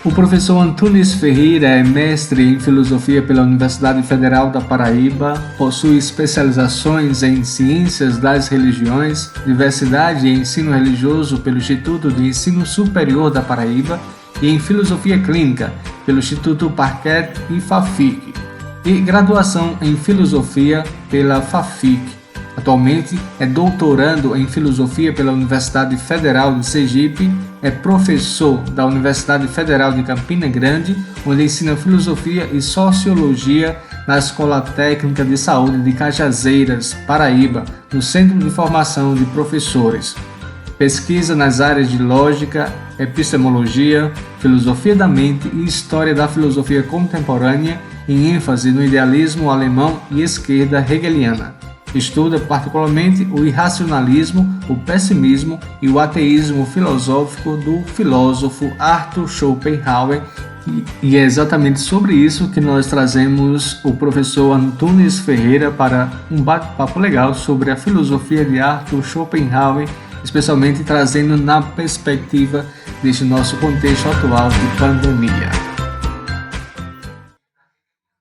O professor Antunes Ferreira é mestre em Filosofia pela Universidade Federal da Paraíba, possui especializações em Ciências das Religiões, Diversidade e Ensino Religioso pelo Instituto de Ensino Superior da Paraíba e em Filosofia Clínica pelo Instituto Parquet e FAFIC, e graduação em Filosofia pela FAFIC. Atualmente é doutorando em Filosofia pela Universidade Federal de Sergipe, é professor da Universidade Federal de Campina Grande, onde ensina Filosofia e Sociologia na Escola Técnica de Saúde de Cajazeiras, Paraíba, no Centro de Formação de Professores. Pesquisa nas áreas de Lógica, Epistemologia, Filosofia da Mente e História da Filosofia Contemporânea, em ênfase no idealismo alemão e esquerda hegeliana. Estuda particularmente o irracionalismo, o pessimismo e o ateísmo filosófico do filósofo Arthur Schopenhauer, e é exatamente sobre isso que nós trazemos o professor Antunes Ferreira para um bate-papo legal sobre a filosofia de Arthur Schopenhauer, especialmente trazendo na perspectiva deste nosso contexto atual de pandemia.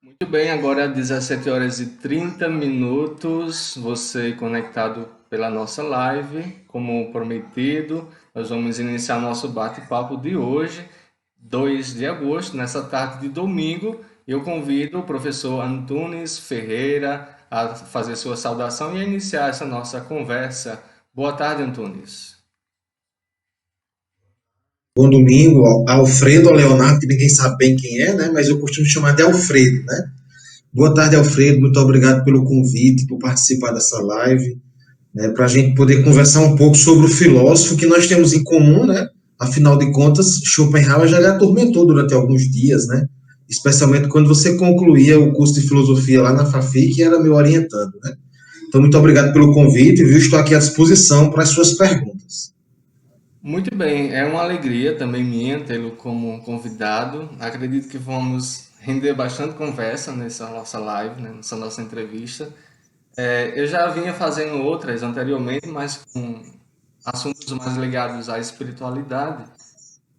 Muito bem, agora 17 horas e 30 minutos, você conectado pela nossa live, como prometido, nós vamos iniciar nosso bate-papo de hoje, 2 de agosto, nessa tarde de domingo. Eu convido o professor Antunes Ferreira a fazer sua saudação e a iniciar essa nossa conversa. Boa tarde, Antunes. Bom domingo, Alfredo ou Leonardo, que ninguém sabe bem quem é, né? Mas eu costumo chamar de Alfredo, né? Boa tarde, Alfredo. Muito obrigado pelo convite, por participar dessa live, né? Para a gente poder conversar um pouco sobre o filósofo que nós temos em comum, né? Afinal de contas, Schopenhauer já lhe atormentou durante alguns dias, né? Especialmente quando você concluía o curso de filosofia lá na FAFIC, que era meu orientando, né? Então, muito obrigado pelo convite, viu? Estou aqui à disposição para as suas perguntas. Muito bem, é uma alegria também minha tê-lo como convidado. Acredito que vamos render bastante conversa nessa nossa live, né, nessa nossa entrevista. Eu já vinha fazendo outras anteriormente, mas com assuntos mais ligados à espiritualidade,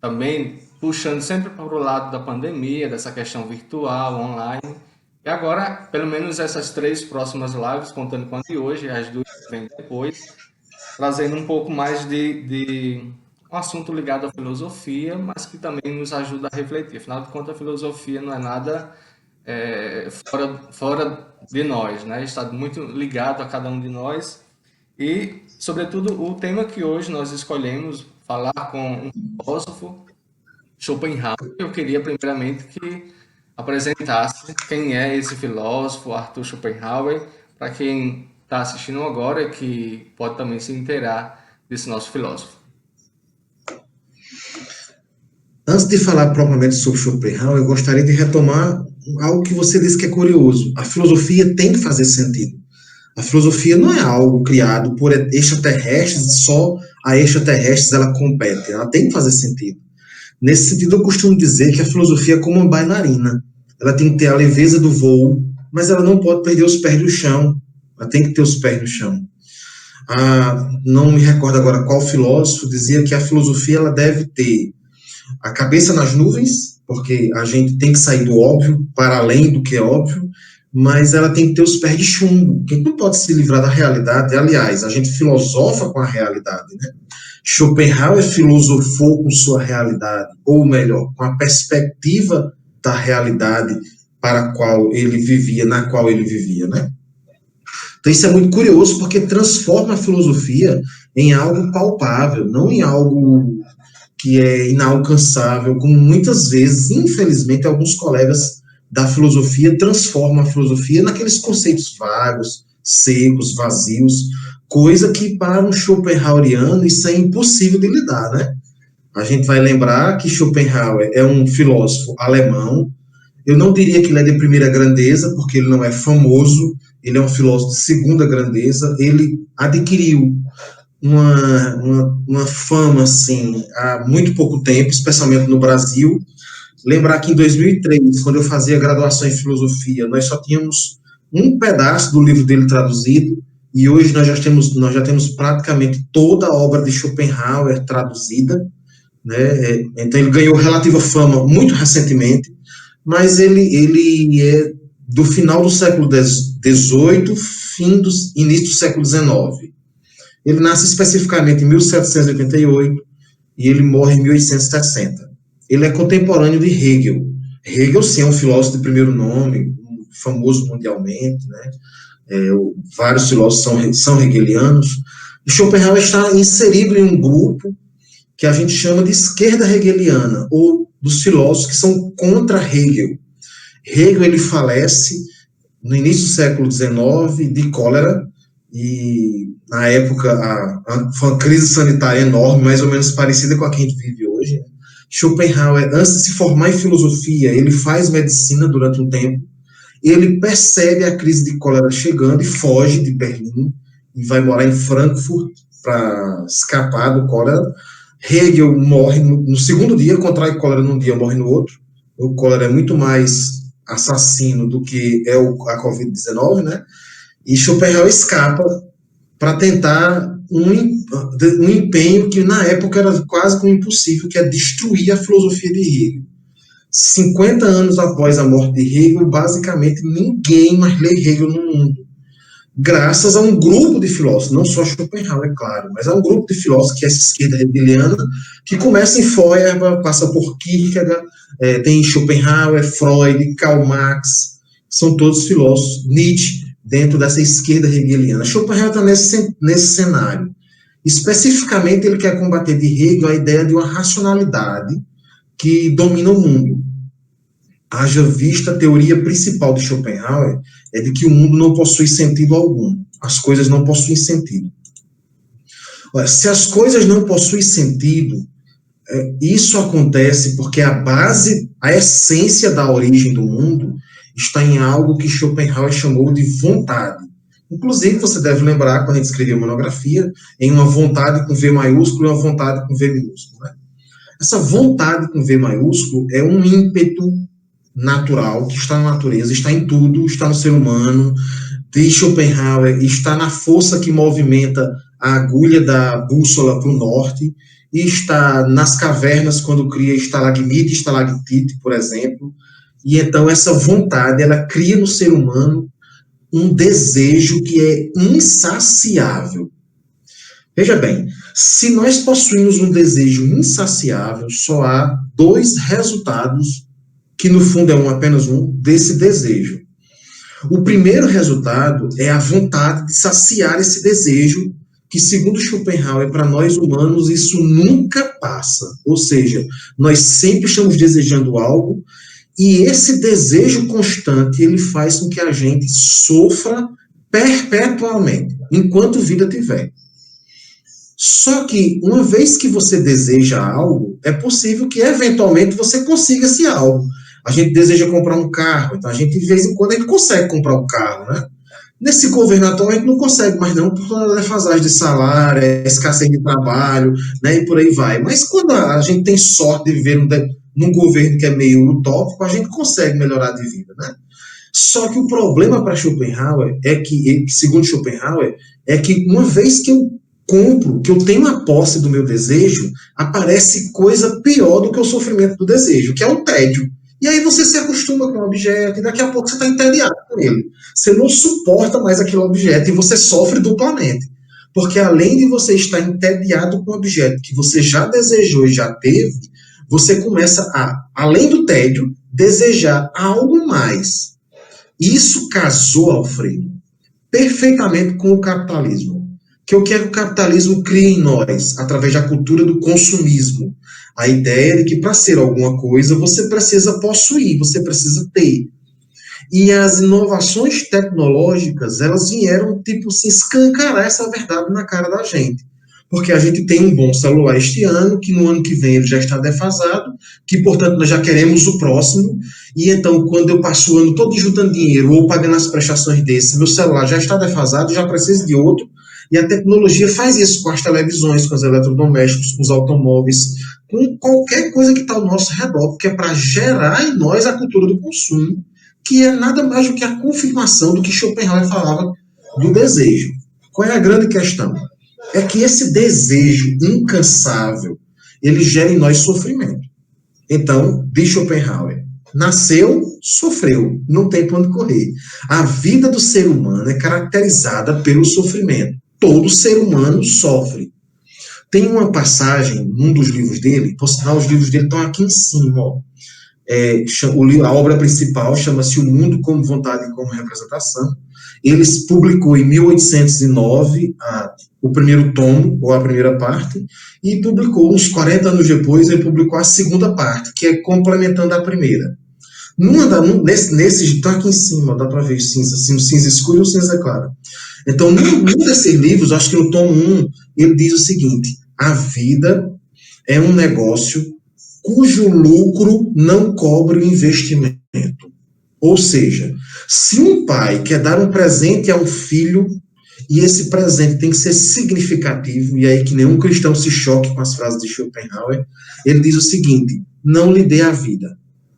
também puxando sempre para o lado da pandemia, dessa questão virtual, online. E agora, pelo menos essas 3 próximas lives, contando com a de hoje, as 2 que vêm depois, trazendo um pouco mais de um assunto ligado à filosofia, mas que também nos ajuda a refletir. Afinal de contas, a filosofia não é nada fora de nós, né? Está muito ligado a cada um de nós. E, sobretudo, o tema que hoje nós escolhemos falar com um filósofo, Schopenhauer. Eu queria, primeiramente, que apresentasse quem é esse filósofo, Arthur Schopenhauer, para quem está assistindo agora e que pode também se inteirar desse nosso filósofo. Antes de falar propriamente sobre Schopenhauer, eu gostaria de retomar algo que você disse que é curioso. A filosofia tem que fazer sentido. A filosofia não é algo criado por extraterrestres, só a extraterrestres ela compete. Ela tem que fazer sentido. Nesse sentido, eu costumo dizer que a filosofia é como uma bailarina. Ela tem que ter a leveza do voo, mas ela não pode perder os pés do chão. Ela tem que ter os pés no chão. Não me recordo agora qual filósofo dizia que a filosofia ela deve ter a cabeça nas nuvens, porque a gente tem que sair do óbvio para além do que é óbvio, mas ela tem que ter os pés de chumbo, que não pode se livrar da realidade. Aliás, a gente filosofa com a realidade, né? Schopenhauer filosofou com sua realidade, ou melhor, com a perspectiva da realidade para a qual ele vivia, na qual ele vivia, né? Então isso é muito curioso, porque transforma a filosofia em algo palpável, não em algo que é inalcançável, como muitas vezes, infelizmente, alguns colegas da filosofia transformam a filosofia naqueles conceitos vagos, secos, vazios, coisa que para um Schopenhaueriano isso é impossível de lidar, né? A gente vai lembrar que Schopenhauer é um filósofo alemão. Eu não diria que ele é de primeira grandeza, porque ele não é famoso, ele é um filósofo de segunda grandeza. Ele adquiriu uma fama assim há muito pouco tempo, especialmente no Brasil. Lembrar que em 2003, quando eu fazia graduação em filosofia, nós só tínhamos um pedaço do livro dele traduzido, e hoje nós já temos praticamente toda a obra de Schopenhauer traduzida, né? Então ele ganhou relativa fama muito recentemente, mas ele é do final do século XVIII, início do século XIX. Ele nasce especificamente em 1788 e ele morre em 1860. Ele é contemporâneo de Hegel. Hegel, sim, é um filósofo de primeiro nome, famoso mundialmente, né? Vários filósofos são hegelianos. E Schopenhauer está inserido em um grupo que a gente chama de esquerda hegeliana, ou dos filósofos que são contra Hegel. Hegel ele falece no início do século XIX de cólera, e na época foi uma crise sanitária enorme, mais ou menos parecida com a que a gente vive hoje. Schopenhauer, antes de se formar em filosofia, ele faz medicina durante um tempo, ele percebe a crise de cólera chegando e foge de Berlim e vai morar em Frankfurt para escapar do cólera. Hegel morre no segundo dia, contrai cólera num dia, morre no outro. O cólera é muito mais assassino do que é a Covid-19, né? E Schopenhauer escapa para tentar um empenho que na época era quase como impossível, que é destruir a filosofia de Hegel. 50 anos após a morte de Hegel, basicamente ninguém mais lê Hegel no mundo. Graças a um grupo de filósofos, não só Schopenhauer, é claro, mas há um grupo de filósofos, que é essa esquerda hegeliana, que começa em Feuerbach, passa por Kierkegaard, tem Schopenhauer, Freud, Karl Marx, são todos filósofos, Nietzsche, dentro dessa esquerda hegeliana. Schopenhauer está nesse cenário. Especificamente, ele quer combater de Hegel a ideia de uma racionalidade que domina o mundo. Haja vista a teoria principal de Schopenhauer é de que o mundo não possui sentido algum. As coisas não possuem sentido. Ora, se as coisas não possuem sentido, isso acontece porque a base, a essência da origem do mundo está em algo que Schopenhauer chamou de vontade. Inclusive, você deve lembrar, quando a gente escreveu a monografia, em uma vontade com V maiúsculo e uma vontade com V minúsculo, né? Essa vontade com V maiúsculo é um ímpeto natural que está na natureza, está em tudo, está no ser humano. De Schopenhauer, está na força que movimenta a agulha da bússola para o norte, e está nas cavernas quando cria estalagmite e estalactite, por exemplo. E então essa vontade, ela cria no ser humano um desejo que é insaciável. Veja bem, se nós possuímos um desejo insaciável, só há dois resultados, que no fundo é apenas um, desse desejo. O primeiro resultado é a vontade de saciar esse desejo, que segundo Schopenhauer, para nós humanos, isso nunca passa. Ou seja, nós sempre estamos desejando algo, e esse desejo constante, ele faz com que a gente sofra perpetuamente, enquanto vida tiver. Só que, uma vez que você deseja algo, é possível que, eventualmente, você consiga esse algo. A gente deseja comprar um carro, então a gente, de vez em quando, a gente consegue comprar um carro, né? Nesse governo atual, a gente não consegue mais não, por causa da defasagem de salário, escassez de trabalho, né, e por aí vai. Mas quando a gente tem sorte de viver num governo que é meio utópico, a gente consegue melhorar de vida, né? Só que o problema para Schopenhauer é que, segundo Schopenhauer, é que uma vez que eu compro, que eu tenho a posse do meu desejo, aparece coisa pior do que o sofrimento do desejo, que é o tédio. E aí você se acostuma com o objeto, e daqui a pouco você está entediado com ele. Você não suporta mais aquele objeto e você sofre duplamente. Porque além de você estar entediado com o objeto que você já desejou e já teve, você começa a, além do tédio, desejar algo mais. Isso casou, Alfredo, perfeitamente com o capitalismo. Que o que é que o capitalismo cria em nós, através da cultura do consumismo? A ideia de que para ser alguma coisa, você precisa possuir, você precisa ter. E as inovações tecnológicas, elas vieram, tipo, se escancarar essa verdade na cara da gente. Porque a gente tem um bom celular este ano, que no ano que vem ele já está defasado, que, portanto, nós já queremos o próximo, e então, quando eu passo o ano todo juntando dinheiro ou pagando as prestações desse, meu celular já está defasado, já preciso de outro, e a tecnologia faz isso com as televisões, com os eletrodomésticos, com os automóveis, com qualquer coisa que está ao nosso redor, porque é para gerar em nós a cultura do consumo, que é nada mais do que a confirmação do que Schopenhauer falava do desejo. Qual é a grande questão? É que esse desejo incansável, ele gera em nós sofrimento. Então, diz Schopenhauer, nasceu, sofreu, não tem para onde correr. A vida do ser humano é caracterizada pelo sofrimento. Todo ser humano sofre. Tem uma passagem num dos livros dele, por sinal, os livros dele estão aqui em cima, ó. A obra principal chama-se O Mundo como Vontade e como Representação. Ele publicou em 1809 o primeiro tomo, ou a primeira parte, e publicou, uns 40 anos depois, ele publicou a segunda parte, que é complementando a primeira. Nesse está aqui em cima, dá para ver cinza, assim, o cinza escuro e o cinza claro. Então, num desses livros, acho que no tomo 1, ele diz o seguinte: a vida é um negócio cujo lucro não cobre o investimento. Ou seja, se um pai quer dar um presente a um filho, e esse presente tem que ser significativo, e aí que nenhum cristão se choque com as frases de Schopenhauer, ele diz o seguinte: não lhe dê a vida,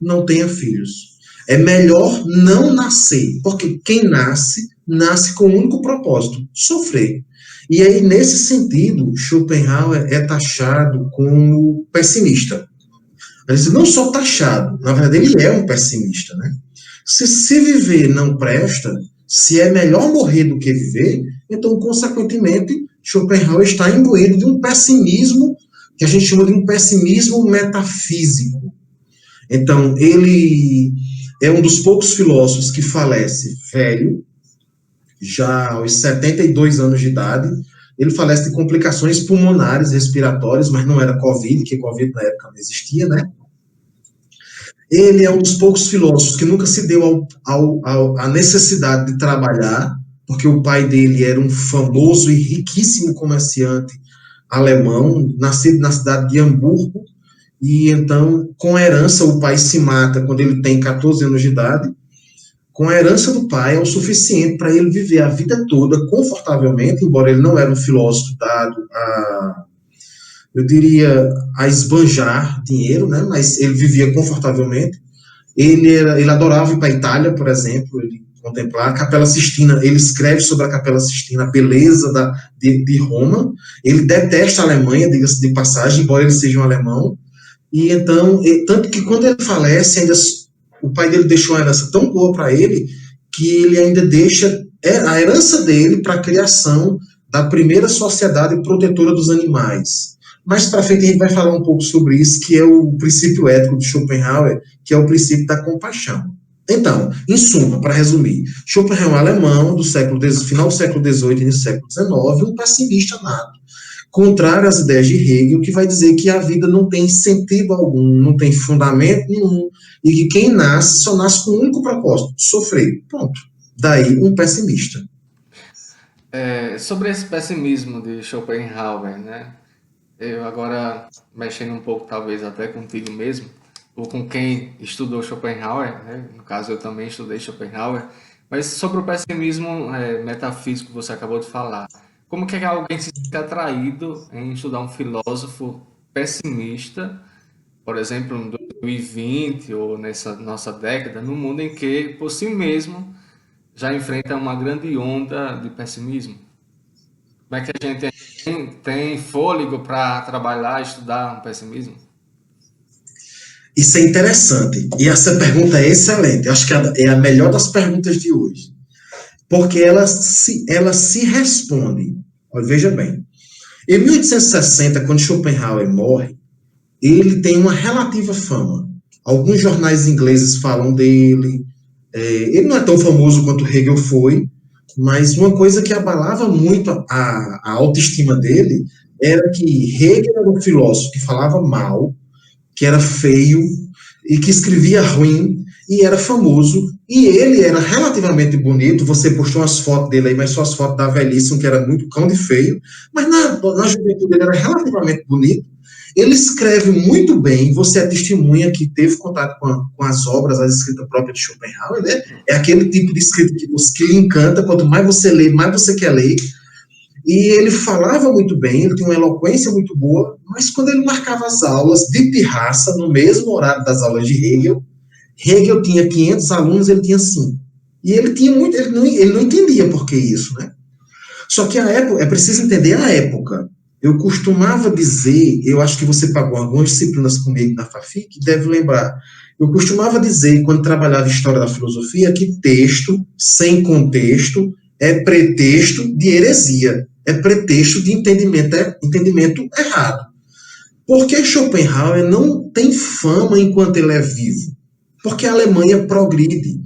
não tenha filhos. É melhor não nascer, porque quem nasce, nasce com o único propósito: sofrer. E aí, nesse sentido, Schopenhauer é taxado como pessimista. Ele não só taxado, na verdade ele é um pessimista, né? Se viver não presta, se é melhor morrer do que viver, então, consequentemente, Schopenhauer está imbuído de um pessimismo, que a gente chama de um pessimismo metafísico. Então, ele é um dos poucos filósofos que falece velho, já aos 72 anos de idade. Ele falece de complicações pulmonares, respiratórias, mas não era Covid, que Covid na época não existia, né? Ele é um dos poucos filósofos que nunca se deu à necessidade de trabalhar, porque o pai dele era um famoso e riquíssimo comerciante alemão, nascido na cidade de Hamburgo, e então, com a herança, o pai se mata quando ele tem 14 anos de idade. Com a herança do pai é o suficiente para ele viver a vida toda confortavelmente, embora ele não era um filósofo dado a, eu diria, a esbanjar dinheiro, né? Mas ele vivia confortavelmente. Ele adorava ir para a Itália, por exemplo, ele contemplar a Capela Sistina. Ele escreve sobre a Capela Sistina, a beleza de Roma. Ele detesta a Alemanha, diga-se de passagem, embora ele seja um alemão. E então, tanto que quando ele falece, ainda o pai dele deixou uma herança tão boa para ele, que ele ainda deixa a herança dele para a criação da primeira sociedade protetora dos animais. Mais para frente a gente vai falar um pouco sobre isso, que é o princípio ético de Schopenhauer, que é o princípio da compaixão. Então, em suma, para resumir, Schopenhauer é um alemão do final do século XVIII e início do século XIX, um pessimista nato, contrário às ideias de Hegel, que vai dizer que a vida não tem sentido algum, não tem fundamento nenhum, e que quem nasce só nasce com um único propósito: sofrer. Ponto. Daí um pessimista. Sobre esse pessimismo de Schopenhauer, né? Eu agora, mexendo um pouco, talvez até contigo mesmo, ou com quem estudou Schopenhauer, né? No caso eu também estudei Schopenhauer, mas sobre o pessimismo metafísico que você acabou de falar, como que alguém se sente atraído em estudar um filósofo pessimista, por exemplo, em 2020 ou nessa nossa década, num mundo em que, por si mesmo, já enfrenta uma grande onda de pessimismo? Como é que a gente tem fôlego para trabalhar e estudar um pessimismo? Isso é interessante. E essa pergunta é excelente. Eu acho que é a melhor das perguntas de hoje. Porque ela se responde. Olha, veja bem. Em 1860, quando Schopenhauer morre, ele tem uma relativa fama. Alguns jornais ingleses falam dele. Ele não é tão famoso quanto Hegel foi, mas uma coisa que abalava muito a autoestima dele era que Hegel era um filósofo que falava mal, que era feio e que escrevia ruim e era famoso, e ele era relativamente bonito. Você postou umas fotos dele aí, mas só as fotos da velhice, que era muito cão de feio, mas na juventude ele era relativamente bonito. Ele escreve muito bem, você é testemunha que teve contato com as obras, a escrita própria de Schopenhauer, né? É aquele tipo de escrita que lhe encanta, quanto mais você lê, mais você quer ler. E ele falava muito bem, ele tinha uma eloquência muito boa, mas quando ele marcava as aulas de pirraça, no mesmo horário das aulas de Hegel tinha 500 alunos, ele tinha 5. E ele tinha muito, ele não entendia por que isso, né? Só que a época, é preciso entender a época. Eu costumava dizer, eu acho que você pagou algumas disciplinas comigo na FAFIC, deve lembrar. Eu costumava dizer, quando trabalhava História da Filosofia, que texto sem contexto é pretexto de heresia, é pretexto de entendimento errado. Porque Schopenhauer não tem fama enquanto ele é vivo? Porque a Alemanha progride.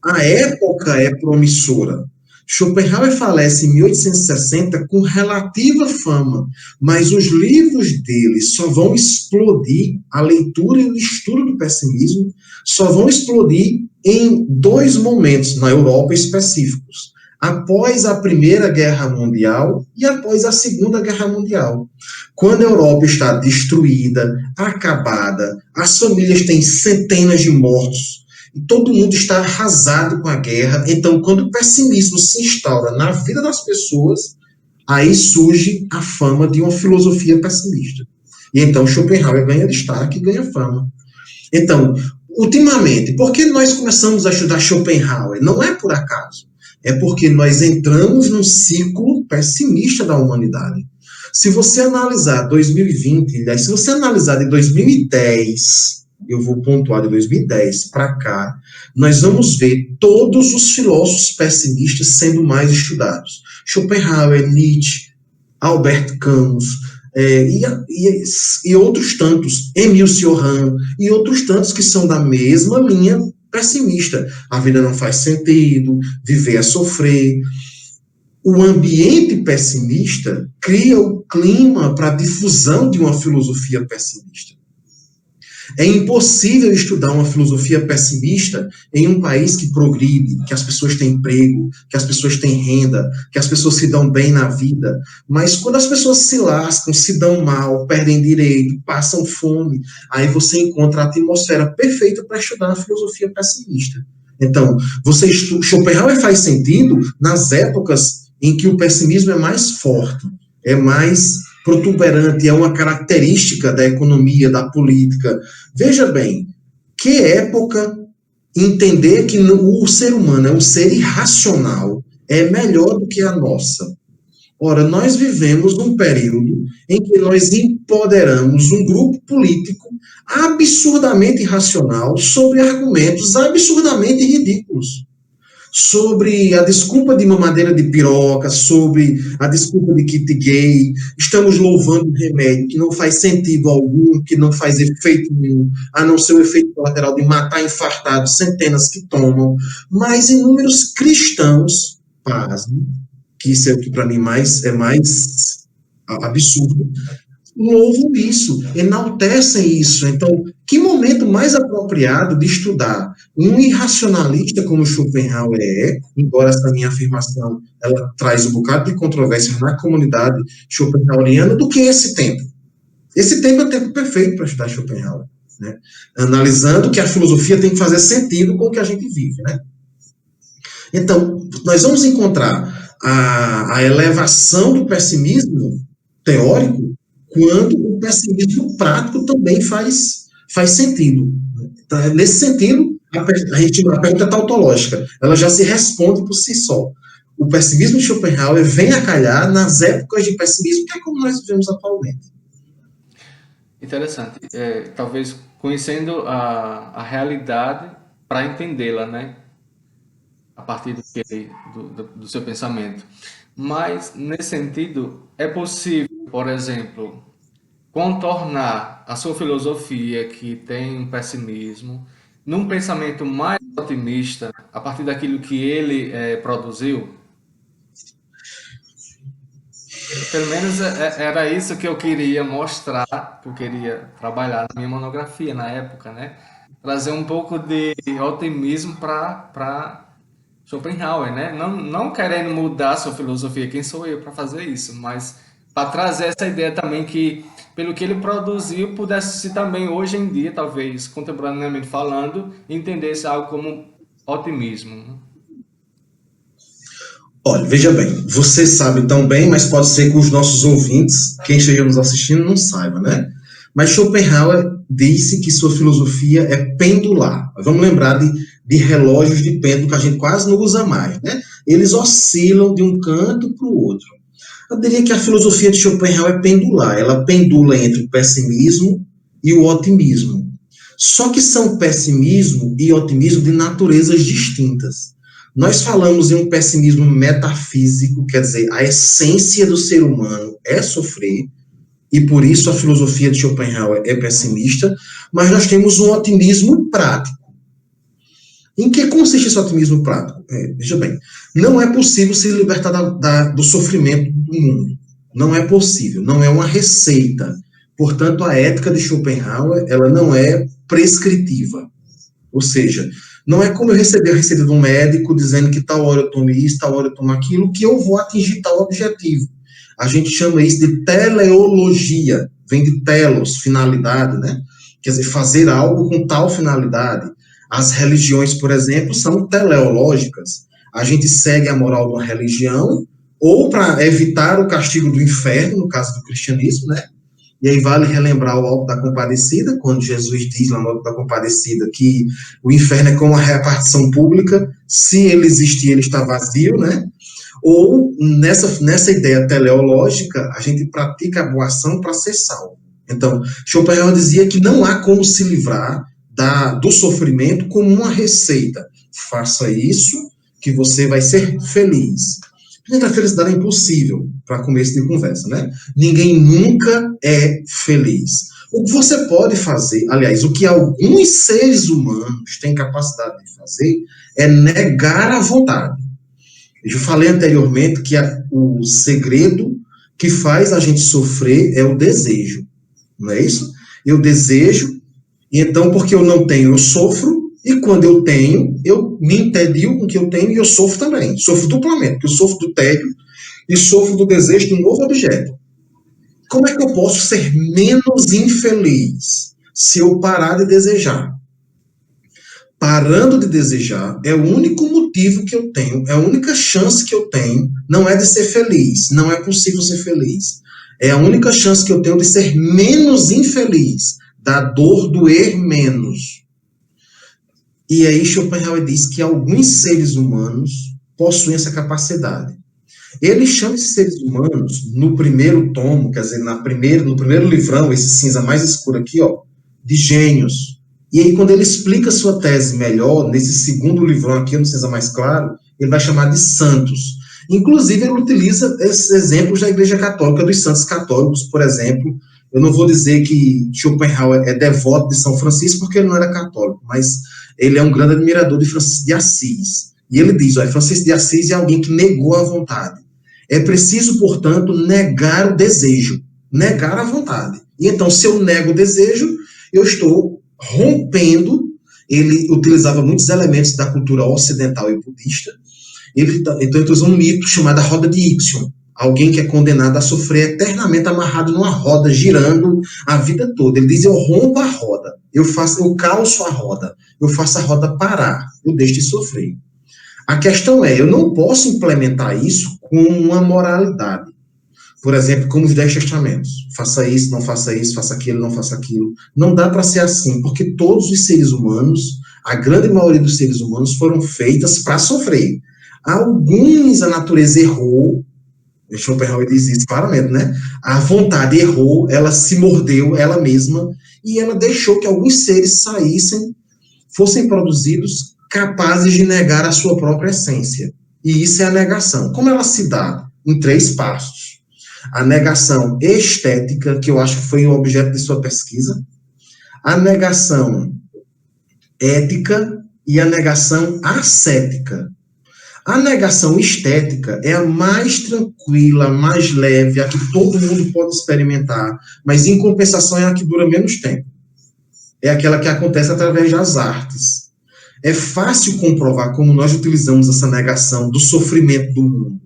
A época é promissora. Schopenhauer falece em 1860 com relativa fama, mas os livros dele só vão explodir, a leitura e o estudo do pessimismo só vão explodir em dois momentos, na Europa específicos. Após a Primeira Guerra Mundial e após a Segunda Guerra Mundial. Quando a Europa está destruída, acabada, as famílias têm centenas de mortos, e todo mundo está arrasado com a guerra. Então, quando o pessimismo se instaura na vida das pessoas, aí surge a fama de uma filosofia pessimista. E então Schopenhauer ganha destaque e ganha fama. Então, ultimamente, por que nós começamos a estudar Schopenhauer? Não é por acaso. É porque nós entramos num ciclo pessimista da humanidade. Se você analisar 2020, se você analisar de 2010, eu vou pontuar de 2010 para cá, nós vamos ver todos os filósofos pessimistas sendo mais estudados. Schopenhauer, Nietzsche, Albert Camus, e outros tantos, Emile Cioran, e outros tantos que são da mesma linha pessimista. A vida não faz sentido, viver é sofrer. O ambiente pessimista cria o clima para a difusão de uma filosofia pessimista. É impossível estudar uma filosofia pessimista em um país que progride, que as pessoas têm emprego, que as pessoas têm renda, que as pessoas se dão bem na vida. Mas quando as pessoas se lascam, se dão mal, perdem direito, passam fome, aí você encontra a atmosfera perfeita para estudar a filosofia pessimista. Então, Schopenhauer faz sentido nas épocas em que o pessimismo é mais forte, é mais protuberante, é uma característica da economia, da política. Veja bem, que época entender que o ser humano é um ser irracional é melhor do que a nossa. Ora, nós vivemos num período em que nós empoderamos um grupo político absurdamente irracional sobre argumentos absurdamente ridículos. Sobre a desculpa de mamadeira de piroca, sobre a desculpa de kit gay, estamos louvando um remédio que não faz sentido algum, que não faz efeito nenhum, a não ser o efeito colateral de matar infartados, centenas que tomam, mas inúmeros cristãos, pasmem, que isso é o que para mim é mais absurdo, louvam isso, enaltecem isso. Então, que momento mais apropriado de estudar um irracionalista como Schopenhauer embora essa minha afirmação ela traz um bocado de controvérsia na comunidade schopenhaueriana, do que esse tempo. Esse tempo é o tempo perfeito para estudar Schopenhauer, né? Analisando que a filosofia tem que fazer sentido com o que a gente vive, né? Então, nós vamos encontrar a elevação do pessimismo teórico quando o pessimismo prático também faz sentido. Então, nesse sentido, a pergunta tautológica, ela já se responde por si só. O pessimismo de Schopenhauer vem a calhar nas épocas de pessimismo, que é como nós vivemos atualmente. Interessante. Talvez conhecendo a realidade para entendê-la, né? A partir do seu pensamento. Mas, nesse sentido, é possível, por exemplo, contornar a sua filosofia, que tem um pessimismo, num pensamento mais otimista, a partir daquilo que ele produziu? Pelo menos era isso que eu queria mostrar, que eu queria trabalhar na minha monografia na época, né? Trazer um pouco de otimismo para Schopenhauer, né? Não querendo mudar a sua filosofia, quem sou eu para fazer isso, mas para trazer essa ideia também que, pelo que ele produziu, pudesse também, hoje em dia, talvez, contemporaneamente falando, entender-se algo como otimismo, né? Olha, veja bem, você sabe tão bem, mas pode ser que os nossos ouvintes, quem esteja nos assistindo, não saiba, né? Mas Schopenhauer disse que sua filosofia é pendular. Vamos lembrar de relógios de pêndulo que a gente quase não usa mais, né? Eles oscilam de um canto para o outro. Eu diria que a filosofia de Schopenhauer é pendular. Ela pendula entre o pessimismo e o otimismo. Só que são pessimismo e otimismo de naturezas distintas. Nós falamos em um pessimismo metafísico, quer dizer, a essência do ser humano é sofrer, e por isso a filosofia de Schopenhauer é pessimista, mas nós temos um otimismo prático. Em que consiste esse otimismo prático? Veja bem, não é possível se libertar do sofrimento do mundo. Não é possível, não é uma receita. Portanto, a ética de Schopenhauer, ela não é prescritiva. Ou seja, não é como eu receber a receita de um médico dizendo que tal hora eu tome isso, tal hora eu tomo aquilo, que eu vou atingir tal objetivo. A gente chama isso de teleologia, vem de telos, finalidade, né? Quer dizer, fazer algo com tal finalidade. As religiões, por exemplo, são teleológicas. A gente segue a moral de uma religião, ou para evitar o castigo do inferno, no caso do cristianismo, né? E aí vale relembrar o Alto da Compadecida, quando Jesus diz lá no Alto da Compadecida que o inferno é como uma repartição pública, se ele existir, ele está vazio, né? Ou, nessa ideia teleológica, a gente pratica a boa ação para ser salvo. Então, Schopenhauer dizia que não há como se livrar do sofrimento como uma receita. Faça isso, que você vai ser feliz. A felicidade é impossível, para começo de conversa, né? Ninguém nunca é feliz. O que você pode fazer, aliás, o que alguns seres humanos têm capacidade de fazer, é negar a vontade. Eu falei anteriormente que o segredo que faz a gente sofrer é o desejo, não é isso? Eu desejo, e então, porque eu não tenho, eu sofro, e quando eu tenho, eu me entedio com o que eu tenho e eu sofro também. Sofro duplamente, porque eu sofro do tédio e sofro do desejo de um novo objeto. Como é que eu posso ser menos infeliz se eu parar de desejar? Parando de desejar é o único motivo que eu tenho, é a única chance que eu tenho, não é de ser feliz, não é possível ser feliz. É a única chance que eu tenho de ser menos infeliz, da dor doer menos. E aí Schopenhauer diz que alguns seres humanos possuem essa capacidade. Ele chama esses seres humanos, no primeiro tomo, quer dizer, no primeiro livrão, esse cinza mais escuro aqui, ó, de gênios. E aí, quando ele explica a sua tese melhor, nesse segundo livrão aqui, no cinza mais claro, ele vai chamar de santos. Inclusive, ele utiliza esses exemplos da Igreja Católica, dos santos católicos, por exemplo. Eu não vou dizer que Schopenhauer é devoto de São Francisco, porque ele não era católico, mas ele é um grande admirador de Francisco de Assis. E ele diz, olha, Francisco de Assis é alguém que negou a vontade. É preciso, portanto, negar o desejo, negar a vontade. E então, se eu nego o desejo, eu estou rompendo. Ele utilizava muitos elementos da cultura ocidental e budista. Então, ele usa um mito chamado a roda de Ixion. Alguém que é condenado a sofrer eternamente amarrado numa roda, girando a vida toda. Ele diz, eu rompo a roda, eu calço a roda, eu faço a roda parar, eu deixo de sofrer. A questão é, eu não posso implementar isso com uma moralidade. Por exemplo, como os 10 testamentos. Faça isso, faça aquilo, não faça aquilo. Não dá para ser assim, porque todos os seres humanos, a grande maioria dos seres humanos, foram feitas para sofrer. Alguns a natureza errou, Schopenhauer diz isso claramente, né? A vontade errou, ela se mordeu, ela mesma, e ela deixou que alguns seres fossem produzidos capazes de negar a sua própria essência. E isso é a negação. Como ela se dá? Em 3 passos. A negação estética, que eu acho que foi o objeto de sua pesquisa, a negação ética e a negação ascética. A negação estética é a mais tranquila, mais leve, a que todo mundo pode experimentar, mas em compensação é a que dura menos tempo. É aquela que acontece através das artes. É fácil comprovar como nós utilizamos essa negação do sofrimento do mundo.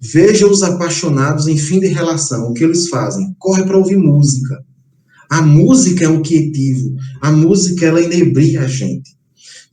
Veja os apaixonados em fim de relação, o que eles fazem? Corre para ouvir música. A música é um quietivo, a música ela inebria a gente.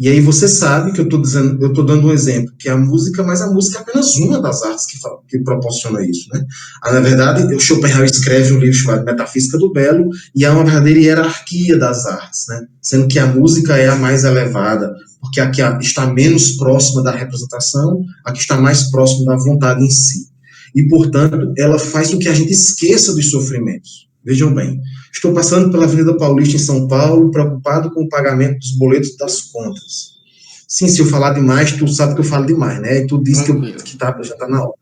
E aí você sabe que eu estou dando um exemplo, que é a música, mas a música é apenas uma das artes que proporciona isso, né? Na verdade, o Schopenhauer escreve um livro chamado Metafísica do Belo, e há uma verdadeira hierarquia das artes, né? Sendo que a música é a mais elevada, porque a que está menos próxima da representação, a que está mais próxima da vontade em si. E, portanto, ela faz com que a gente esqueça dos sofrimentos. Vejam bem, estou passando pela Avenida Paulista em São Paulo, preocupado com o pagamento dos boletos das contas. Sim, se eu falar demais, tu sabe que eu falo demais, né? E tu disse que já está na hora.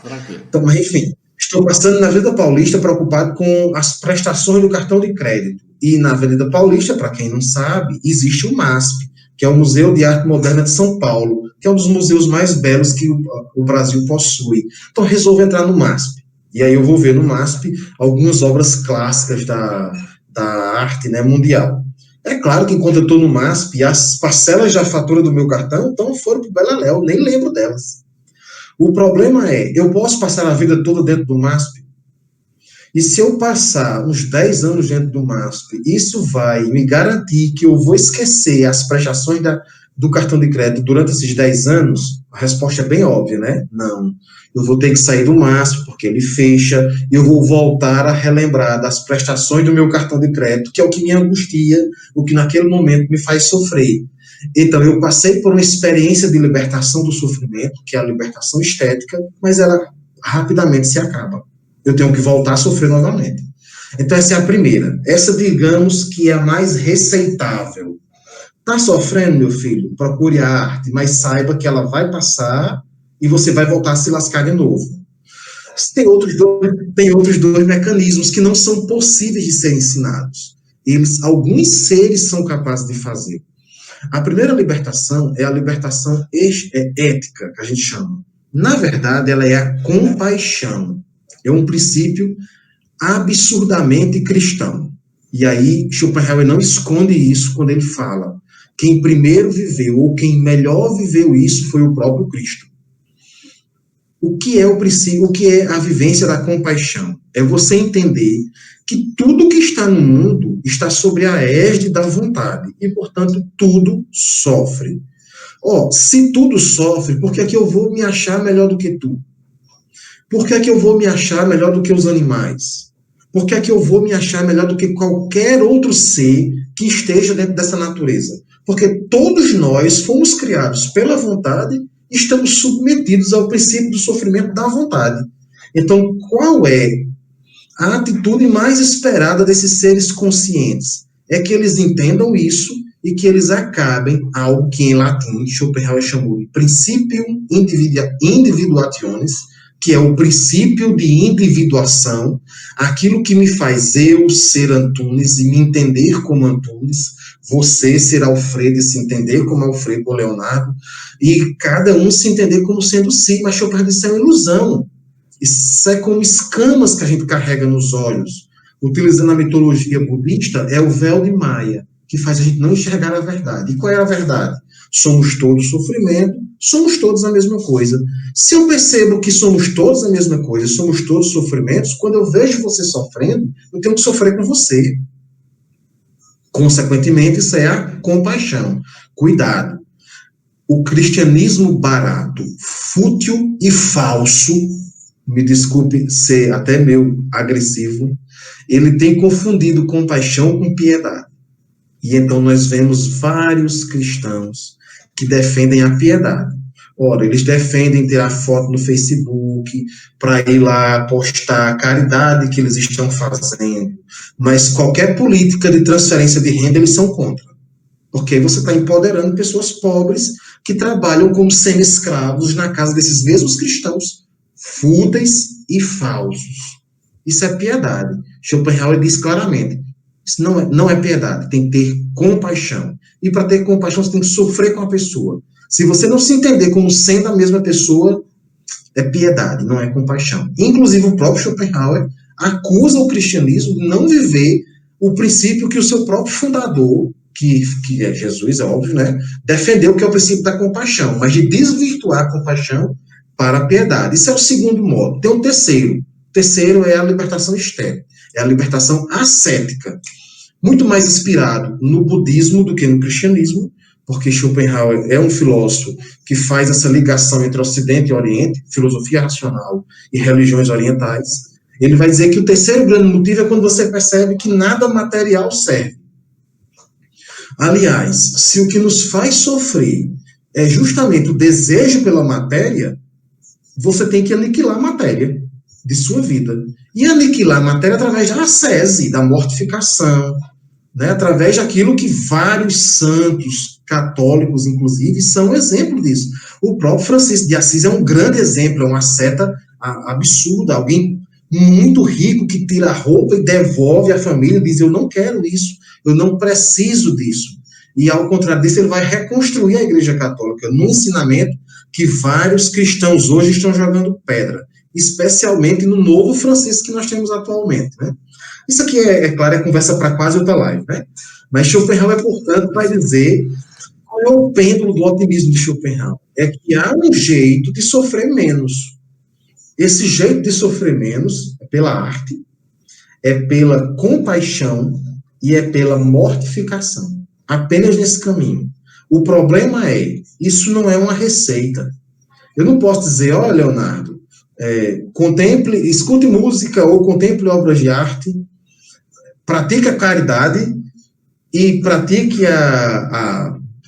Tranquilo. Então, mas enfim, estou passando na Avenida Paulista preocupado com as prestações do cartão de crédito. E na Avenida Paulista, para quem não sabe, existe o MASP, que é o Museu de Arte Moderna de São Paulo, que é um dos museus mais belos que o Brasil possui. Então, resolvo entrar no MASP. E aí eu vou ver no MASP algumas obras clássicas da arte, né, mundial. É claro que enquanto eu estou no MASP, as parcelas da fatura do meu cartão então foram para o Beleléu, nem lembro delas. O problema é, eu posso passar a vida toda dentro do MASP? E se eu passar uns 10 anos dentro do MASP, isso vai me garantir que eu vou esquecer as prestações do cartão de crédito durante esses 10 anos? A resposta é bem óbvia, né? Não. Eu vou ter que sair do MASP, porque ele fecha, e eu vou voltar a relembrar das prestações do meu cartão de crédito, que é o que me angustia, o que naquele momento me faz sofrer. Então, eu passei por uma experiência de libertação do sofrimento, que é a libertação estética, mas ela rapidamente se acaba. Eu tenho que voltar a sofrer novamente. Então, essa é a primeira. Essa, digamos, que é a mais receitável. Está sofrendo, meu filho? Procure a arte, mas saiba que ela vai passar e você vai voltar a se lascar de novo. Tem outros dois mecanismos que não são possíveis de ser ensinados. Alguns seres são capazes de fazer. A primeira libertação é a libertação ética, que a gente chama. Na verdade, ela é a compaixão. É um princípio absurdamente cristão. E aí, Schopenhauer não esconde isso quando ele fala: quem primeiro viveu, ou quem melhor viveu isso, foi o próprio Cristo. O que é o princípio, o que é a vivência da compaixão? É você entender que tudo que está no mundo está sobre a égide da vontade, e, portanto, tudo sofre. Se tudo sofre, por que é que eu vou me achar melhor do que tu? Por que é que eu vou me achar melhor do que os animais? Por que é que eu vou me achar melhor do que qualquer outro ser que esteja dentro dessa natureza? Porque todos nós fomos criados pela vontade e estamos submetidos ao princípio do sofrimento da vontade. Então, qual é a atitude mais esperada desses seres conscientes? É que eles entendam isso e que eles acabem algo que em latim Schopenhauer chamou de principium individuationis, que é o princípio de individuação, aquilo que me faz eu ser Antunes e me entender como Antunes, você ser Alfredo e se entender como Alfredo ou Leonardo, e cada um se entender como sendo si, mas Schopenhauer disse, é uma ilusão. Isso é como escamas que a gente carrega nos olhos. Utilizando a mitologia budista, é o véu de Maia, que faz a gente não enxergar a verdade. E qual é a verdade? Somos todos sofrimento, somos todos a mesma coisa. Se eu percebo que somos todos a mesma coisa, somos todos sofrimentos, quando eu vejo você sofrendo, eu tenho que sofrer com você. Consequentemente, isso é a compaixão. Cuidado. O cristianismo barato, fútil e falso, me desculpe ser até meio agressivo, ele tem confundido compaixão com piedade. E então nós vemos vários cristãos que defendem a piedade. Ora, eles defendem ter a foto no Facebook para ir lá postar a caridade que eles estão fazendo. Mas qualquer política de transferência de renda eles são contra. Porque você está empoderando pessoas pobres que trabalham como semi-escravos na casa desses mesmos cristãos fúteis e falsos. Isso é piedade. Schopenhauer diz claramente, isso não é piedade, tem que ter compaixão. E para ter compaixão, você tem que sofrer com a pessoa. Se você não se entender como sendo a mesma pessoa, é piedade, não é compaixão. Inclusive, o próprio Schopenhauer acusa o cristianismo de não viver o princípio que o seu próprio fundador, que é Jesus, é óbvio, né, defendeu, que é o princípio da compaixão, mas de desvirtuar a compaixão para a piedade. Isso é o segundo modo. Tem um terceiro. O terceiro é a libertação estética, é a libertação ascética. Muito mais inspirado no budismo do que no cristianismo, porque Schopenhauer é um filósofo que faz essa ligação entre Ocidente e Oriente, filosofia racional e religiões orientais. Ele vai dizer que o terceiro grande motivo é quando você percebe que nada material serve. Aliás, se o que nos faz sofrer é justamente o desejo pela matéria, você tem que aniquilar a matéria de sua vida. E aniquilar a matéria através da ascese, da mortificação, né, através daquilo que vários santos católicos, inclusive, são exemplo disso. O próprio Francisco de Assis é um grande exemplo, é uma asceta absurda, alguém muito rico que tira a roupa e devolve à família e diz, eu não quero isso, eu não preciso disso. E, ao contrário disso, ele vai reconstruir a Igreja Católica no ensinamento que vários cristãos hoje estão jogando pedra, especialmente no novo Francisco que nós temos atualmente, né? Isso aqui, claro, é conversa para quase outra live, né? Mas Schopenhauer, portanto, vai dizer qual é o pêndulo do otimismo de Schopenhauer. É que há um jeito de sofrer menos. Esse jeito de sofrer menos é pela arte, é pela compaixão e é pela mortificação. Apenas nesse caminho. O problema é, isso não é uma receita. Eu não posso dizer, olha, Leonardo, contemple, escute música ou contemple obras de arte, pratique a caridade e pratique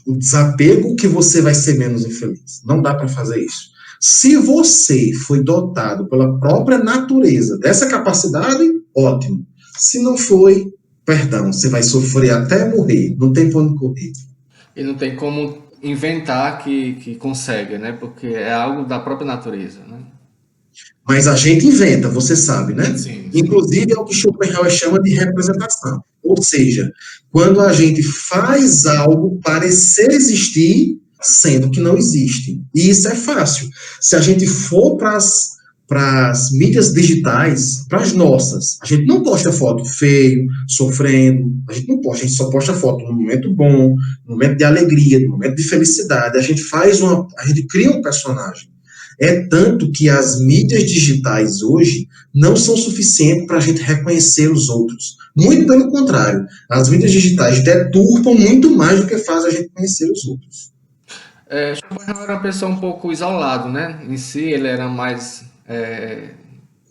o desapego, que você vai ser menos infeliz. Não dá para fazer isso. Se você foi dotado pela própria natureza dessa capacidade, ótimo. Se não foi, perdão, você vai sofrer até morrer. Não tem pra onde correr. E não tem como inventar que consegue, né? Porque é algo da própria natureza, né? Mas a gente inventa, você sabe, né? Sim, sim. Inclusive é o que Schopenhauer chama de representação. Ou seja, quando a gente faz algo parecer existir, sendo que não existe. E isso é fácil. Se a gente for para as mídias digitais, para as nossas, a gente não posta foto feio, sofrendo, a gente não posta, a gente só posta foto no momento bom, no momento de alegria, no momento de felicidade. A gente cria um personagem. É tanto que as mídias digitais hoje não são suficientes para a gente reconhecer os outros. Muito pelo contrário, as mídias digitais deturpam muito mais do que faz a gente conhecer os outros. Schopenhauer era uma pessoa um pouco isolado, né? Em si, ele era mais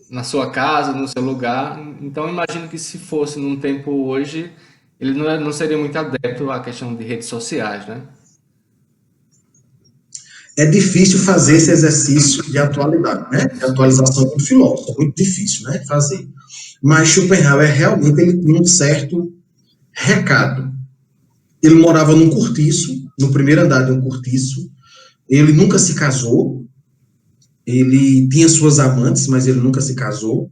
na sua casa, no seu lugar. Então, imagino que se fosse num tempo hoje, ele não seria muito adepto à questão de redes sociais, né? É difícil fazer esse exercício de atualidade, né? De atualização do filósofo. É muito difícil, né? Fazer. Mas Schopenhauer realmente ele tinha um certo recado. Ele morava num cortiço, no primeiro andar de um cortiço. Ele nunca se casou. Ele tinha suas amantes, mas ele nunca se casou.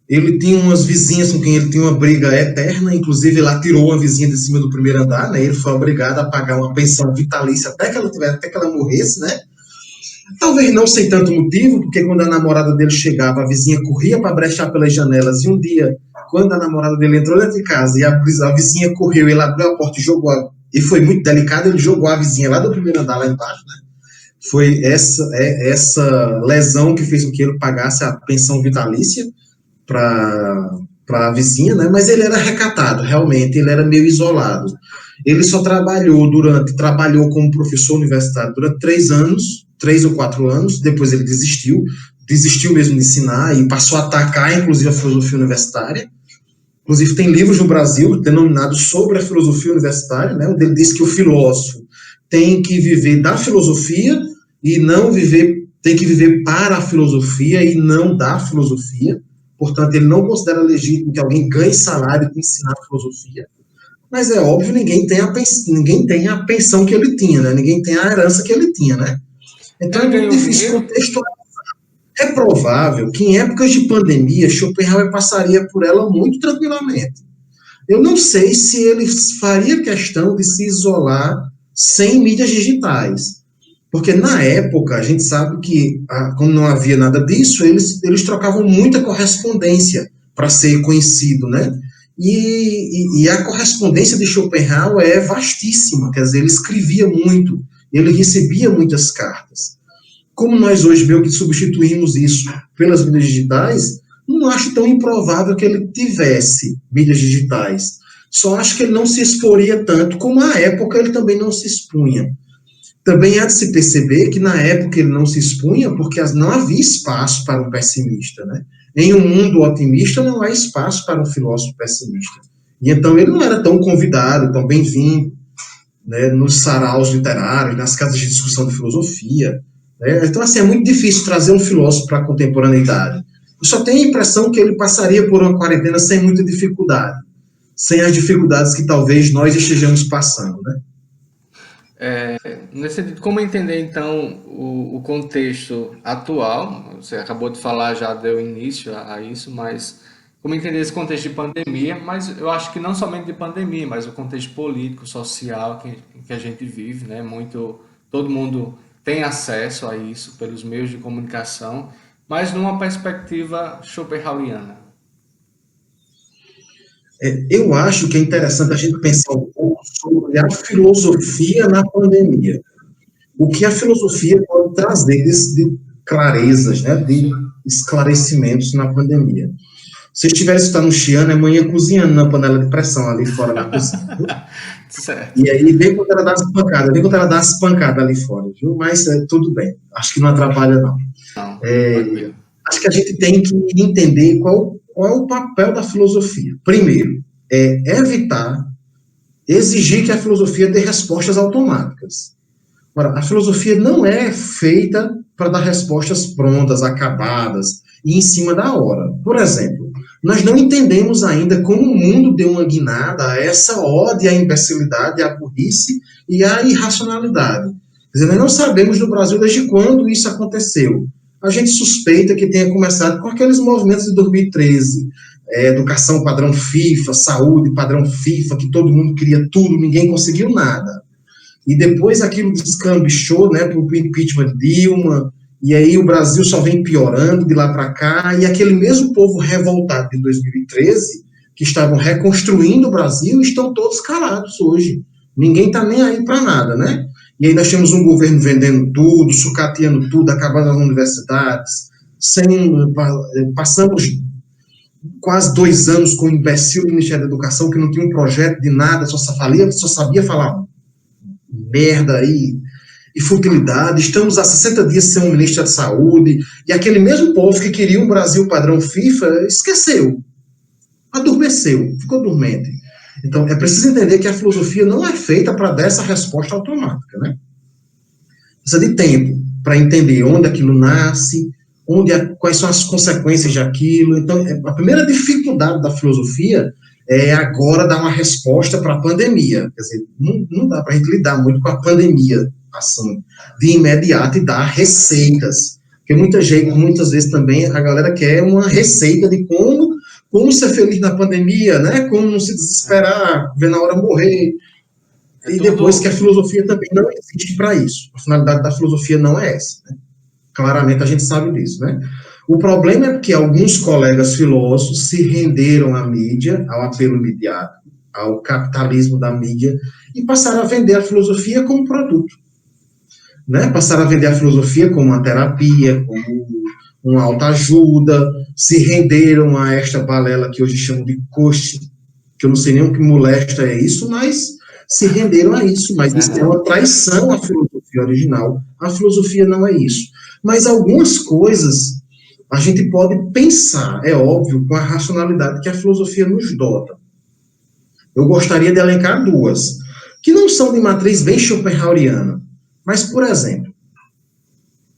Ele tinha umas vizinhas com quem ele tinha uma briga eterna, inclusive ele atirou uma vizinha de cima do primeiro andar, né? Ele foi obrigado a pagar uma pensão vitalícia até que ela morresse, né? Talvez não sem tanto motivo, porque quando a namorada dele chegava, a vizinha corria para brechar pelas janelas, e um dia, quando a namorada dele entrou dentro de casa e a vizinha correu, ele abriu a porta e e foi muito delicado, ele jogou a vizinha lá do primeiro andar lá embaixo, né? Foi essa lesão que fez com que ele pagasse a pensão vitalícia para a vizinha, né? Mas ele era recatado, realmente, ele era meio isolado. Ele só trabalhou como professor universitário durante 3 anos, 3 ou 4 anos, depois ele desistiu mesmo de ensinar e passou a atacar, inclusive, a filosofia universitária. Inclusive, tem livros no Brasil denominados sobre a filosofia universitária, né? Onde ele diz que o filósofo tem que viver da filosofia e não viver, tem que viver para a filosofia e não da filosofia. Portanto, ele não considera legítimo que alguém ganhe salário para ensinar filosofia. Mas é óbvio, ninguém tem a pensão que ele tinha, né? Ninguém tem a herança que ele tinha, né? Então Ele é muito ganhou difícil dinheiro? contextualizar. É provável que em épocas de pandemia, Schopenhauer passaria por ela muito tranquilamente. Eu não sei se ele faria questão de se isolar sem mídias digitais. Porque na época, a gente sabe que, como não havia nada disso, eles trocavam muita correspondência para ser conhecido, né? E a correspondência de Schopenhauer é vastíssima, quer dizer, ele escrevia muito, ele recebia muitas cartas. Como nós hoje meio que substituímos isso pelas mídias digitais, não acho tão improvável que ele tivesse mídias digitais. Só acho que ele não se exporia tanto, como na época ele também não se expunha. Também há de se perceber que na época ele não se expunha porque não havia espaço para um pessimista, né? Em um mundo otimista não há espaço para um filósofo pessimista. E então ele não era tão convidado, tão bem-vindo, né, nos saraus literários, nas casas de discussão de filosofia. né? Então, assim, é muito difícil trazer um filósofo para a contemporaneidade. Eu só tenho a impressão que ele passaria por uma quarentena sem muita dificuldade, sem as dificuldades que talvez nós estejamos passando, né? Nesse sentido, como entender então o contexto atual? Você acabou de falar, já deu início a isso, mas como entender esse contexto de pandemia? Mas eu acho que não somente de pandemia, mas o contexto político, social que a gente vive, né? Muito, todo mundo tem acesso a isso pelos meios de comunicação, mas numa perspectiva schopenhaueriana. Eu acho que é interessante a gente pensar um pouco sobre a filosofia na pandemia. O que a filosofia pode trazer de clarezas, né, de esclarecimentos na pandemia. Se estiver estudando um Chiano, é manhã cozinhando na panela de pressão ali fora da cozinha. Certo. E aí vem quando ela dá as pancadas, vem quando ela dá as pancadas ali fora, viu? Mas tudo bem, acho que não atrapalha, não. Não, É, tranquilo. acho que a gente tem que entender qual é o papel da filosofia. Primeiro, é evitar exigir que a filosofia dê respostas automáticas. Ora, a filosofia não é feita para dar respostas prontas, acabadas e em cima da hora. Por exemplo, nós não entendemos ainda como o mundo deu uma guinada a essa ode à imbecilidade, à burrice e à irracionalidade. Quer dizer, nós não sabemos no Brasil desde quando isso aconteceu. A gente suspeita que tenha começado com aqueles movimentos de 2013, educação padrão FIFA, saúde padrão FIFA, que todo mundo queria tudo, ninguém conseguiu nada. E depois aquilo descambichou, né, para o impeachment de Dilma, e aí o Brasil só vem piorando de lá para cá, e aquele mesmo povo revoltado de 2013, que estavam reconstruindo o Brasil, estão todos calados hoje. Ninguém está nem aí para nada, né? E aí nós temos um governo vendendo tudo, sucateando tudo, acabando as universidades, passamos quase 2 anos com o imbecil do Ministério da Educação, que não tinha um projeto de nada, só sabia falar merda aí e futilidade. Estamos há 60 dias sem um ministro da Saúde, e aquele mesmo povo que queria um Brasil padrão FIFA esqueceu, adormeceu, ficou dormente. Então, é preciso entender que a filosofia não é feita para dar essa resposta automática, né? Precisa de tempo para entender onde aquilo nasce, quais são as consequências daquilo. Então, a primeira dificuldade da filosofia é agora dar uma resposta para a pandemia. Quer dizer, não dá para a gente lidar muito com a pandemia, assim, de imediato e dar receitas. Porque muitas vezes também a galera quer uma receita de como ser feliz na pandemia, né? Como não se desesperar, ver na hora morrer. É E depois que a tudo. filosofia também não existe para isso. A finalidade da filosofia não é essa, né? Claramente a gente sabe disso, né? O problema é que alguns colegas filósofos se renderam à mídia, ao apelo midiático, ao capitalismo da mídia, e passaram a vender a filosofia como produto, né? Passaram a vender a filosofia como uma terapia, como uma autoajuda, se renderam a esta balela que hoje chamam de coach, que eu não sei nem o que molesta é isso, mas se renderam a isso, mas isso é uma traição à filosofia original. A filosofia não é isso. Mas algumas coisas a gente pode pensar, é óbvio, com a racionalidade que a filosofia nos dota. Eu gostaria de elencar duas, que não são de matriz bem schopenhaueriana, mas, por exemplo,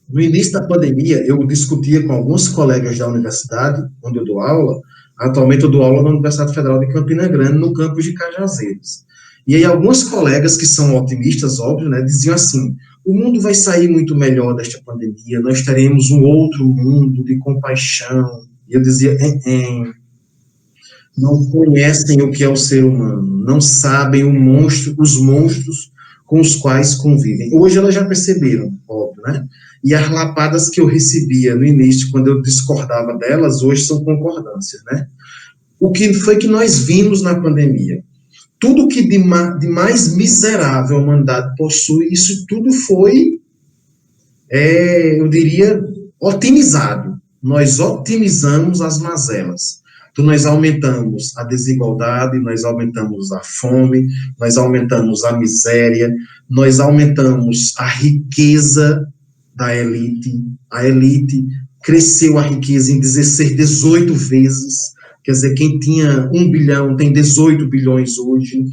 no início da pandemia, eu discutia com alguns colegas da universidade, onde eu dou aula. Atualmente eu dou aula na Universidade Federal de Campina Grande, no campus de Cajazeiras. E aí alguns colegas que são otimistas, óbvio, né, diziam assim: o mundo vai sair muito melhor desta pandemia, nós teremos um outro mundo de compaixão. E eu dizia, não conhecem o que é o ser humano, não sabem os monstros com os quais convivem. Hoje elas já perceberam, óbvio, né? E as lapadas que eu recebia no início, quando eu discordava delas, hoje são concordâncias, né? O que foi que nós vimos na pandemia? Tudo que de mais miserável a humanidade possui, isso tudo foi, eu diria, otimizado. Nós otimizamos as mazelas. Então, nós aumentamos a desigualdade, nós aumentamos a fome, nós aumentamos a miséria, nós aumentamos a riqueza da elite. A elite cresceu a riqueza em 16, 18 vezes. Quer dizer, quem tinha 1 bilhão tem 18 bilhões hoje.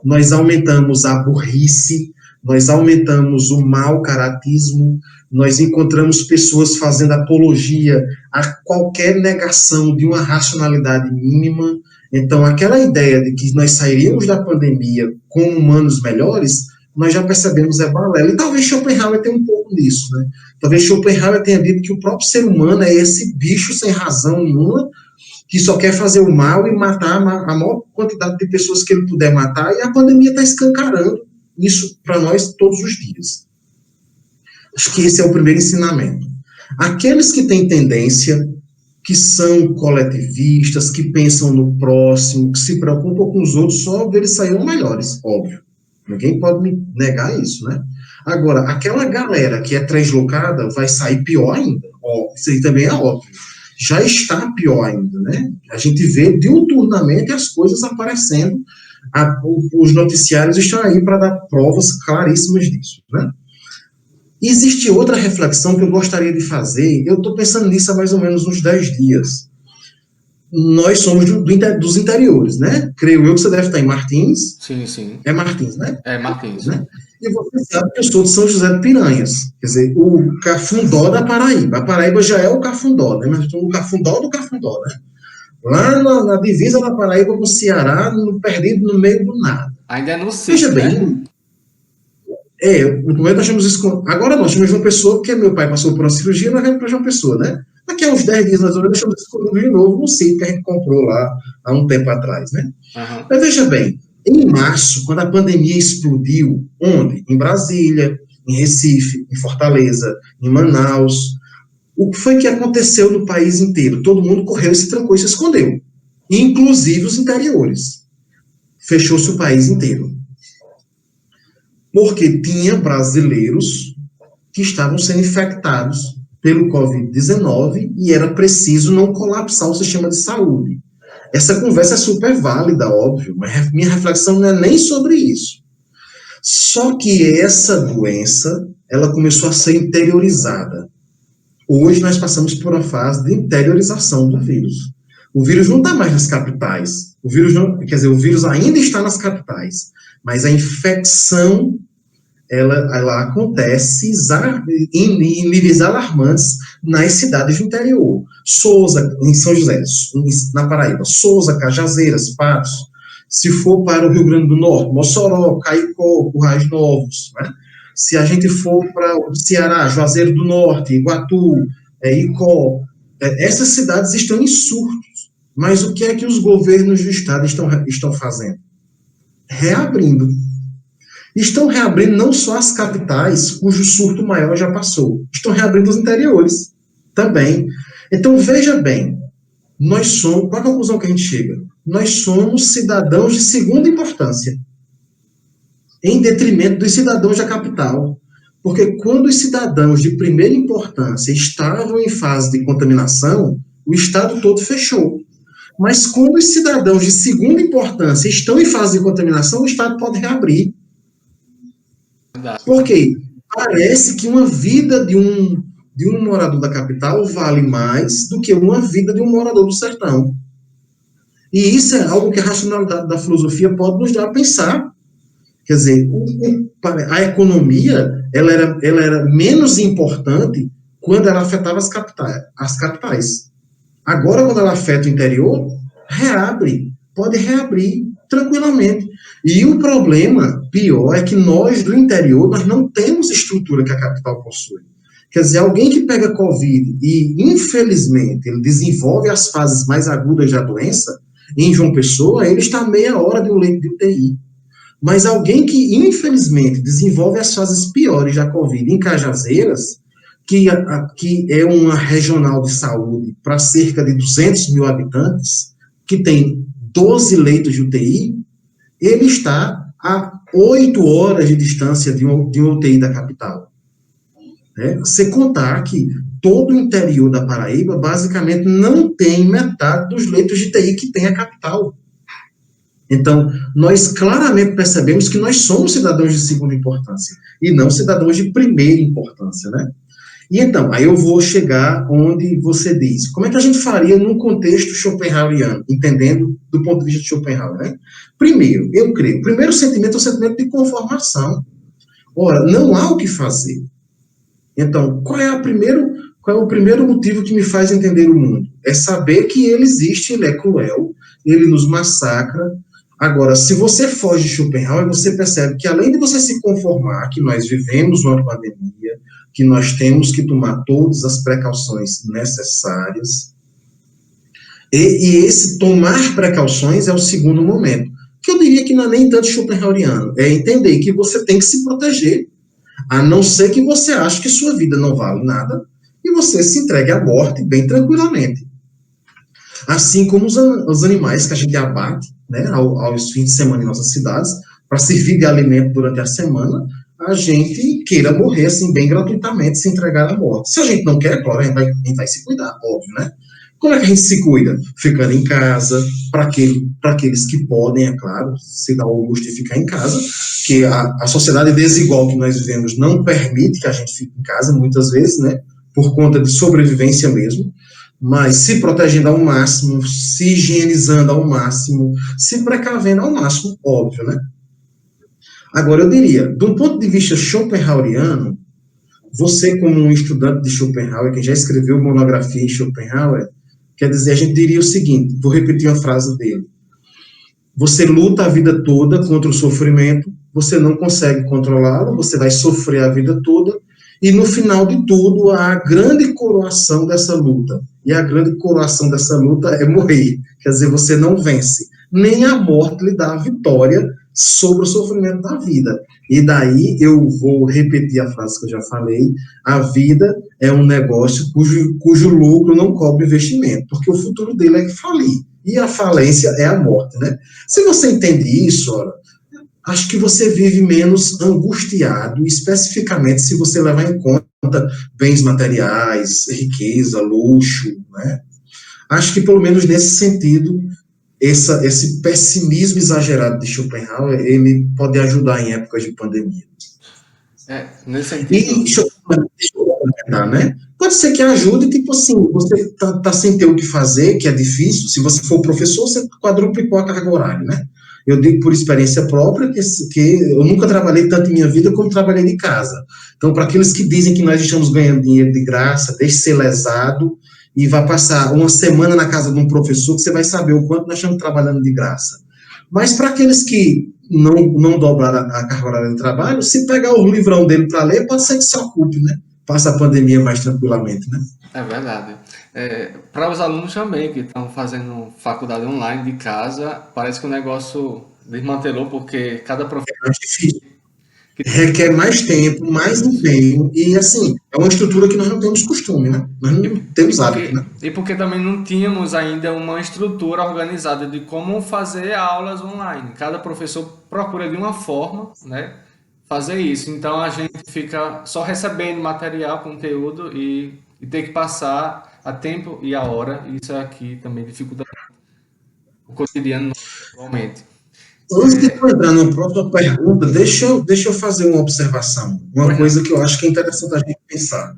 Nós aumentamos a burrice, nós aumentamos o mau caratismo, nós encontramos pessoas fazendo apologia a qualquer negação de uma racionalidade mínima. Então, aquela ideia de que nós sairíamos da pandemia com humanos melhores, nós já percebemos é balela. E talvez Schopenhauer tenha um pouco disso, né? Talvez Schopenhauer tenha dito que o próprio ser humano é esse bicho sem razão nenhuma, que só quer fazer o mal e matar a maior quantidade de pessoas que ele puder matar, e a pandemia está escancarando isso para nós todos os dias. Acho que esse é o primeiro ensinamento. Aqueles que têm tendência, que são coletivistas, que pensam no próximo, que se preocupam com os outros, só eles saíram melhores, óbvio. Ninguém pode me negar isso, né? Agora, aquela galera que é translocada vai sair pior ainda. Ó, isso aí também é óbvio. Já está pior ainda, né? A gente vê diuturnamente as coisas aparecendo, os noticiários estão aí para dar provas claríssimas disso, né? Existe outra reflexão que eu gostaria de fazer, eu estou pensando nisso há mais ou menos uns 10 dias. Nós somos dos interiores, né? Creio eu que você deve estar em Martins. Sim, sim. É Martins, né? É Martins. Né? E você sabe que eu sou de São José de Piranhas, quer dizer, o Cafundó da Paraíba. A Paraíba já é o Cafundó, né? Mas o Cafundó do Cafundó, né? Lá na divisa da Paraíba com o Ceará, perdido no meio do nada. Ainda não sei. Veja bem, né? No momento nós chamamos isso. Agora nós chamamos João Pessoa, porque meu pai passou por uma cirurgia, nós vamos para João Pessoa, né? Daqui a uns 10 dias nós vamos chamar isso de novo no sítio que a gente comprou lá há um tempo atrás, né? Uhum. Mas veja bem, em março, quando a pandemia explodiu, onde? Em Brasília, em Recife, em Fortaleza, em Manaus. O que foi que aconteceu no país inteiro? Todo mundo correu, se trancou e se escondeu. Inclusive os interiores. Fechou-se o país inteiro. Porque tinha brasileiros que estavam sendo infectados pelo Covid-19 e era preciso não colapsar o sistema de saúde. Essa conversa é super válida, óbvio, mas minha reflexão não é nem sobre isso. Só que essa doença, ela começou a ser interiorizada. Hoje nós passamos por uma fase de interiorização do vírus. O vírus não está mais nas capitais. O vírus ainda está nas capitais, mas a infecção ela acontece em níveis alarmantes nas cidades do interior. Sousa, em São José, na Paraíba, Sousa, Cajazeiras, Patos. Se for para o Rio Grande do Norte, Mossoró, Caicó, Currais Novos, né? Se a gente for para o Ceará, Juazeiro do Norte, Iguatu, Icó, essas cidades estão em surtos. Mas o que é que os governos do estado estão fazendo? Reabrindo. Estão reabrindo não só as capitais, cujo surto maior já passou. Estão reabrindo os interiores também. Então, veja bem, nós somos... Qual é a conclusão que a gente chega? Nós somos cidadãos de segunda importância, em detrimento dos cidadãos da capital. Porque quando os cidadãos de primeira importância estavam em fase de contaminação, o estado todo fechou. Mas quando os cidadãos de segunda importância estão em fase de contaminação, o estado pode reabrir. Porque parece que uma vida de um morador da capital vale mais do que uma vida de um morador do sertão. E isso é algo que a racionalidade da filosofia pode nos dar a pensar. Quer dizer, a economia ela era menos importante quando ela afetava as capitais. Agora, quando ela afeta o interior, pode reabrir tranquilamente. E o problema pior é que nós, do interior, nós não temos estrutura que a capital possui. Quer dizer, alguém que pega Covid e, infelizmente, ele desenvolve as fases mais agudas da doença, em João Pessoa, ele está a meia hora de um leito de UTI. Mas alguém que, infelizmente, desenvolve as fases piores da Covid em Cajazeiras, que é uma regional de saúde para cerca de 200 mil habitantes, que tem 12 leitos de UTI, ele está a 8 horas de distância de uma UTI da capital. Você contar que todo o interior da Paraíba, basicamente, não tem metade dos leitos de UTI que tem a capital. Então, nós claramente percebemos que nós somos cidadãos de segunda importância, e não cidadãos de primeira importância, né? E então, aí eu vou chegar onde você diz, como é que a gente faria num contexto schopenhaueriano, entendendo do ponto de vista de Schopenhauer, né? Primeiro, eu creio, o primeiro sentimento é o sentimento de conformação. Ora, não há o que fazer. Então, qual é o primeiro motivo que me faz entender o mundo? É saber que ele existe, ele é cruel, ele nos massacra. Agora, se você foge de Schopenhauer, você percebe que além de você se conformar que nós vivemos uma pandemia, que nós temos que tomar todas as precauções necessárias, e esse tomar precauções é o segundo momento, que eu diria que não é nem tanto Schopenhaueriano, é entender que você tem que se proteger, a não ser que você ache que sua vida não vale nada, e você se entregue à morte bem tranquilamente. Assim como os animais que a gente abate, né, aos fins de semana em nossas cidades, para servir de alimento durante a semana, a gente queira morrer assim, bem gratuitamente, se entregar à morte. Se a gente não quer, claro, a gente vai se cuidar, óbvio, né? Como é que a gente se cuida? Ficando em casa, para aqueles que podem, é claro, se dá o luxo de ficar em casa, que a sociedade desigual que nós vivemos não permite que a gente fique em casa, muitas vezes, né? Por conta de sobrevivência mesmo, mas se protegendo ao máximo, se higienizando ao máximo, se precavendo ao máximo, óbvio, né? Agora, eu diria, de um ponto de vista schopenhaueriano, você, como um estudante de Schopenhauer, que já escreveu monografia em Schopenhauer, quer dizer, a gente diria o seguinte, vou repetir a frase dele, você luta a vida toda contra o sofrimento, você não consegue controlá-lo, você vai sofrer a vida toda, e no final de tudo, a grande coroação dessa luta, e a grande coroação dessa luta é morrer, quer dizer, você não vence, nem a morte lhe dá a vitória sobre o sofrimento da vida. E daí eu vou repetir a frase que eu já falei, a vida é um negócio cujo lucro não cobre investimento, porque o futuro dele é falir, e a falência é a morte, né? Se você entende isso, ora, acho que você vive menos angustiado, especificamente se você levar em conta bens materiais, riqueza, luxo, né? Acho que pelo menos nesse sentido, esse pessimismo exagerado de Schopenhauer, ele pode ajudar em épocas de pandemia. Nesse E sentido, deixa eu comentar, né? Pode ser que ajude, tipo assim, você tá sem ter o que fazer, que é difícil, se você for professor, você quadruplicou a carga horária, né? Eu digo por experiência própria que eu nunca trabalhei tanto em minha vida como trabalhei de casa. Então, para aqueles que dizem que nós estamos ganhando dinheiro de graça, deixe ser lesado e vai passar uma semana na casa de um professor, que você vai saber o quanto nós estamos trabalhando de graça. Mas para aqueles que não dobraram a carga horária de trabalho, se pegar o livrão dele para ler, pode ser que se ocupe, né? Passa a pandemia mais tranquilamente, né? é verdade. Para os alunos também que estão fazendo faculdade online de casa, parece que o negócio desmantelou, porque cada professor É mais difícil. que Requer mais tempo, mais empenho, e assim, é uma estrutura que nós não temos costume, né? Nós não E temos hábito, né? porque também não tínhamos ainda uma estrutura organizada de como fazer aulas online. Cada professor procura de uma forma, né, fazer isso. Então a gente fica só recebendo material, conteúdo e ter que passar a tempo e a hora. Isso aqui também dificulta o cotidiano nosso, atualmente. Antes de eu entrar na próxima pergunta, deixa eu fazer uma observação, uma Pois não. coisa que eu acho que é interessante a gente pensar.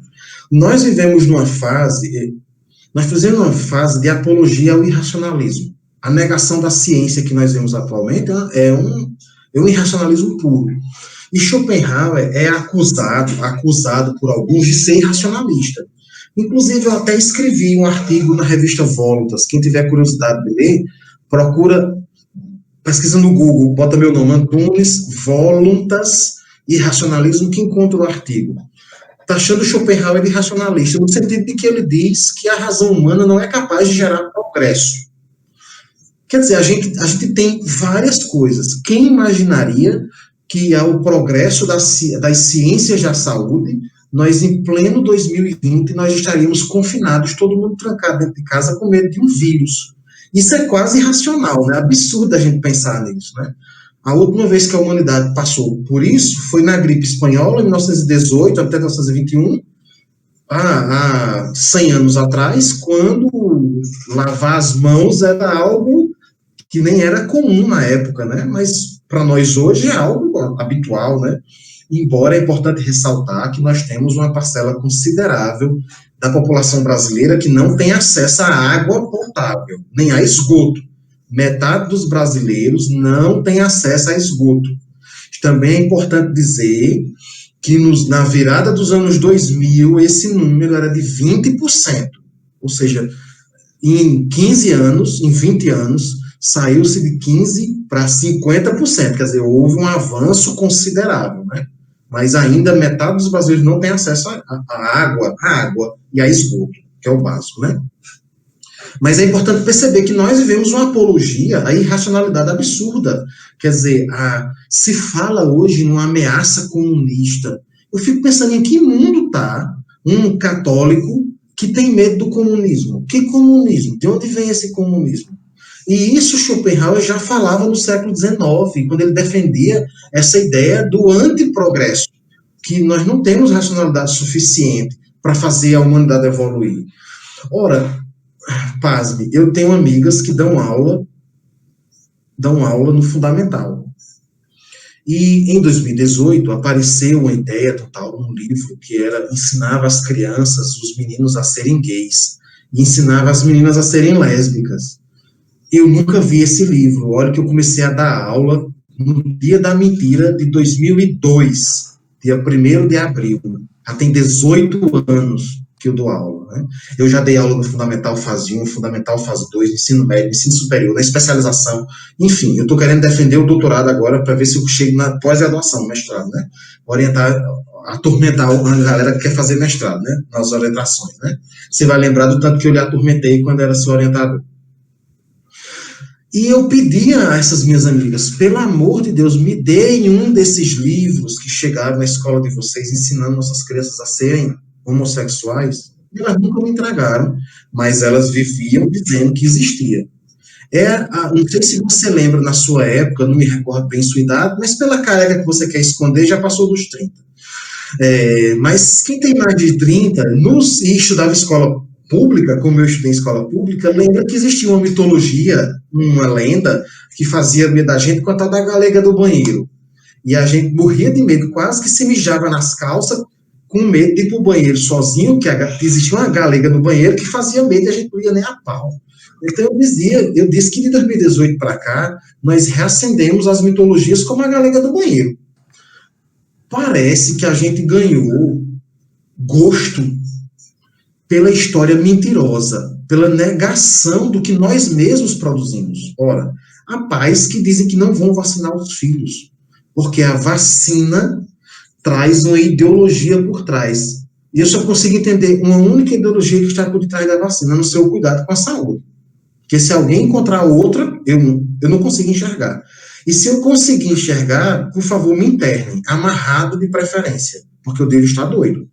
Nós vivemos nós fizemos uma fase de apologia ao irracionalismo. A negação da ciência que nós vemos atualmente é um irracionalismo puro. E Schopenhauer é acusado por alguns de ser irracionalista. Inclusive, eu até escrevi um artigo na revista Voluntas. Quem tiver curiosidade de ler, procura, pesquisa no Google, bota meu nome, Antunes, Voluntas e Racionalismo, que encontra o artigo. Taxando Schopenhauer de racionalista, no sentido de que ele diz que a razão humana não é capaz de gerar progresso. Quer dizer, a gente tem várias coisas. Quem imaginaria que ao progresso das ciências da saúde, nós em pleno 2020, nós estaríamos confinados, todo mundo trancado dentro de casa com medo de um vírus. Isso é quase irracional, né? Absurdo a gente pensar nisso, né? A última vez que a humanidade passou por isso foi na gripe espanhola, em 1918 até 1921, há 100 anos atrás, quando lavar as mãos era algo que nem era comum na época, né? Mas para nós hoje é algo habitual, né? Embora é importante ressaltar que nós temos uma parcela considerável da população brasileira que não tem acesso à água potável, nem a esgoto. Metade dos brasileiros não tem acesso a esgoto. Também é importante dizer que na virada dos anos 2000, esse número era de 20%. Ou seja, em 15 anos, em 20 anos, saiu-se de 15% para 50%. Quer dizer, houve um avanço considerável, né? Mas ainda metade dos brasileiros não tem acesso à água e a esgoto, que é o básico, né? Mas é importante perceber que nós vivemos uma apologia à irracionalidade absurda. Quer dizer, se fala hoje numa ameaça comunista. Eu fico pensando em que mundo está um católico que tem medo do comunismo. Que comunismo? De onde vem esse comunismo? E isso Schopenhauer já falava no século XIX, quando ele defendia essa ideia do antiprogresso, que nós não temos racionalidade suficiente para fazer a humanidade evoluir. Ora, pasme, eu tenho amigas que dão aula no fundamental. E em 2018 apareceu uma ideia total, um livro que ensinava as crianças, os meninos a serem gays, e ensinava as meninas a serem lésbicas. Eu nunca vi esse livro. Olha que eu comecei a dar aula no Dia da Mentira de 2002, dia 1º de abril. Já tem 18 anos que eu dou aula, né? Eu já dei aula no Fundamental Fase 1, Fundamental Fase 2, ensino médio, ensino superior, na especialização. Enfim, eu estou querendo defender o doutorado agora para ver se eu chego na pós-graduação, mestrado, né? Orientar, atormentar a galera que quer fazer mestrado, né? Nas orientações, né? Você vai lembrar do tanto que eu lhe atormentei quando era seu orientador. E eu pedia a essas minhas amigas, pelo amor de Deus, me deem um desses livros que chegaram na escola de vocês, ensinando nossas crianças a serem homossexuais. E elas nunca me entregaram, mas elas viviam dizendo que existia. Não sei se você lembra na sua época, não me recordo bem sua idade, mas pela careca que você quer esconder, já passou dos 30. Mas quem tem mais de 30, e estudava escola pública, como eu estudei em escola pública, lembra que existia uma mitologia, uma lenda, que fazia medo da gente com a tal da galega do banheiro. E a gente morria de medo, quase que se mijava nas calças, com medo de ir para o banheiro sozinho, que existia uma galega no banheiro que fazia medo e a gente não ia nem a pau. Então eu disse que de 2018 para cá, nós reacendemos as mitologias como a galega do banheiro. Parece que a gente ganhou gosto pela história mentirosa, pela negação do que nós mesmos produzimos. Ora, há pais que dizem que não vão vacinar os filhos, porque a vacina traz uma ideologia por trás. E eu só consigo entender uma única ideologia que está por detrás da vacina, no seu cuidado com a saúde. Porque se alguém encontrar outra, eu não consigo enxergar. E se eu conseguir enxergar, por favor, me internem, amarrado de preferência, porque eu devo estar doido.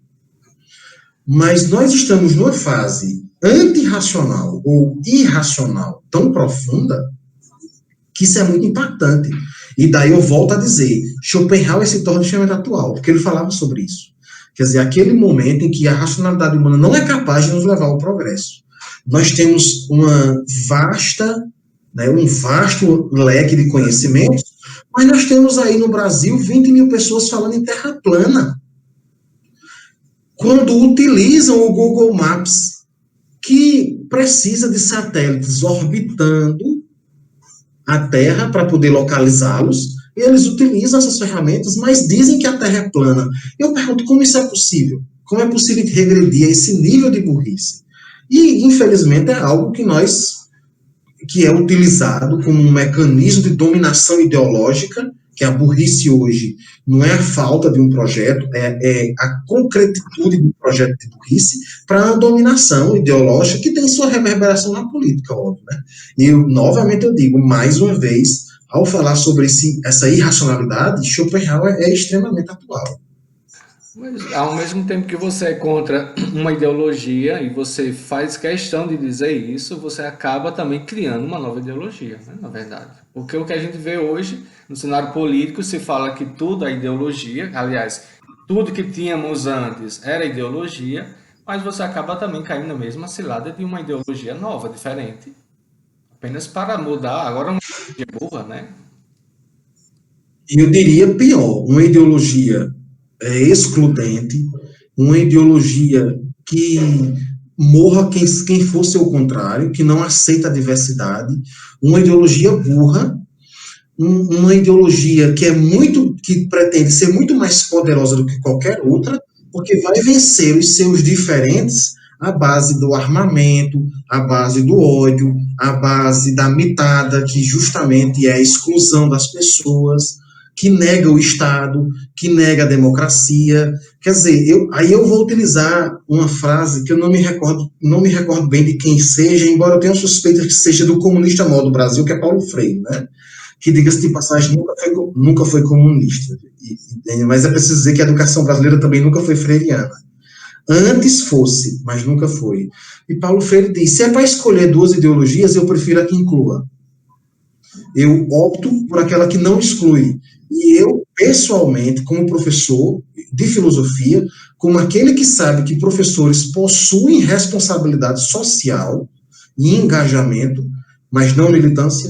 Mas nós estamos numa fase antirracional ou irracional tão profunda que isso é muito impactante. E daí eu volto a dizer, Schopenhauer se torna extremamente atual, porque ele falava sobre isso. Quer dizer, aquele momento em que a racionalidade humana não é capaz de nos levar ao progresso. Nós temos um vasto leque de conhecimentos, mas nós temos aí no Brasil 20 mil pessoas falando em terra plana. Quando utilizam o Google Maps, que precisa de satélites orbitando a Terra para poder localizá-los, eles utilizam essas ferramentas, mas dizem que a Terra é plana. Eu pergunto, como isso é possível? Como é possível regredir a esse nível de burrice? E, infelizmente, é algo que é utilizado como um mecanismo de dominação ideológica, que a burrice hoje não é a falta de um projeto, é a concretitude do projeto de burrice para a dominação ideológica que tem sua reverberação na política, óbvio, né? E, novamente, eu digo, mais uma vez, ao falar sobre essa irracionalidade, Schopenhauer é extremamente atual. Mas, ao mesmo tempo que você é contra uma ideologia e você faz questão de dizer isso, você acaba também criando uma nova ideologia, né, na verdade. Porque o que a gente vê hoje no cenário político se fala que tudo é ideologia, aliás, tudo que tínhamos antes era ideologia, mas você acaba também caindo na mesma cilada de uma ideologia nova, diferente, apenas para mudar agora uma ideologia burra, né? Eu diria pior, uma ideologia excludente, uma ideologia que morra quem for seu contrário, que não aceita a diversidade, uma ideologia burra, uma ideologia que é muito que pretende ser muito mais poderosa do que qualquer outra, porque vai vencer os seus diferentes à base do armamento, à base do ódio, à base da mitada, que justamente é a exclusão das pessoas, que nega o Estado, que nega a democracia. Quer dizer, aí eu vou utilizar uma frase que eu não me recordo bem de quem seja, embora eu tenha suspeita que seja do comunista maior do Brasil, que é Paulo Freire, né? Que, diga-se de passagem, nunca foi comunista. Mas é preciso dizer que a educação brasileira também nunca foi freiriana. Antes fosse, mas nunca foi. E Paulo Freire diz, se é para escolher duas ideologias, eu prefiro a que inclua. Eu opto por aquela que não exclui. E eu, pessoalmente, como professor de filosofia, como aquele que sabe que professores possuem responsabilidade social e engajamento, mas não militância,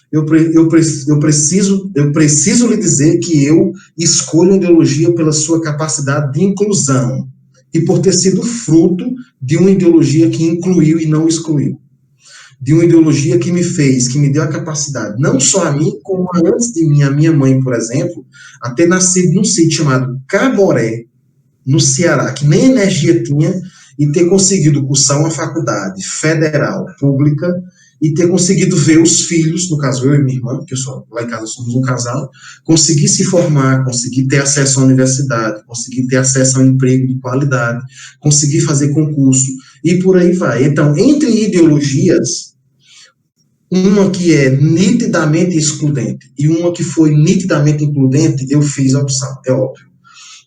eu preciso lhe dizer que eu escolho a ideologia pela sua capacidade de inclusão e por ter sido fruto de uma ideologia que incluiu e não excluiu. De uma ideologia que me fez, que me deu a capacidade, não só a mim, como antes de mim, a minha mãe, por exemplo, a ter nascido num sítio chamado Caboré, no Ceará, que nem energia tinha, e ter conseguido cursar uma faculdade federal, pública, e ter conseguido ver os filhos, no caso eu e minha irmã, porque lá em casa somos um casal, conseguir se formar, conseguir ter acesso à universidade, conseguir ter acesso a um emprego de qualidade, conseguir fazer concurso, e por aí vai. Então, entre ideologias, uma que é nitidamente excludente e uma que foi nitidamente includente, eu fiz a opção, é óbvio.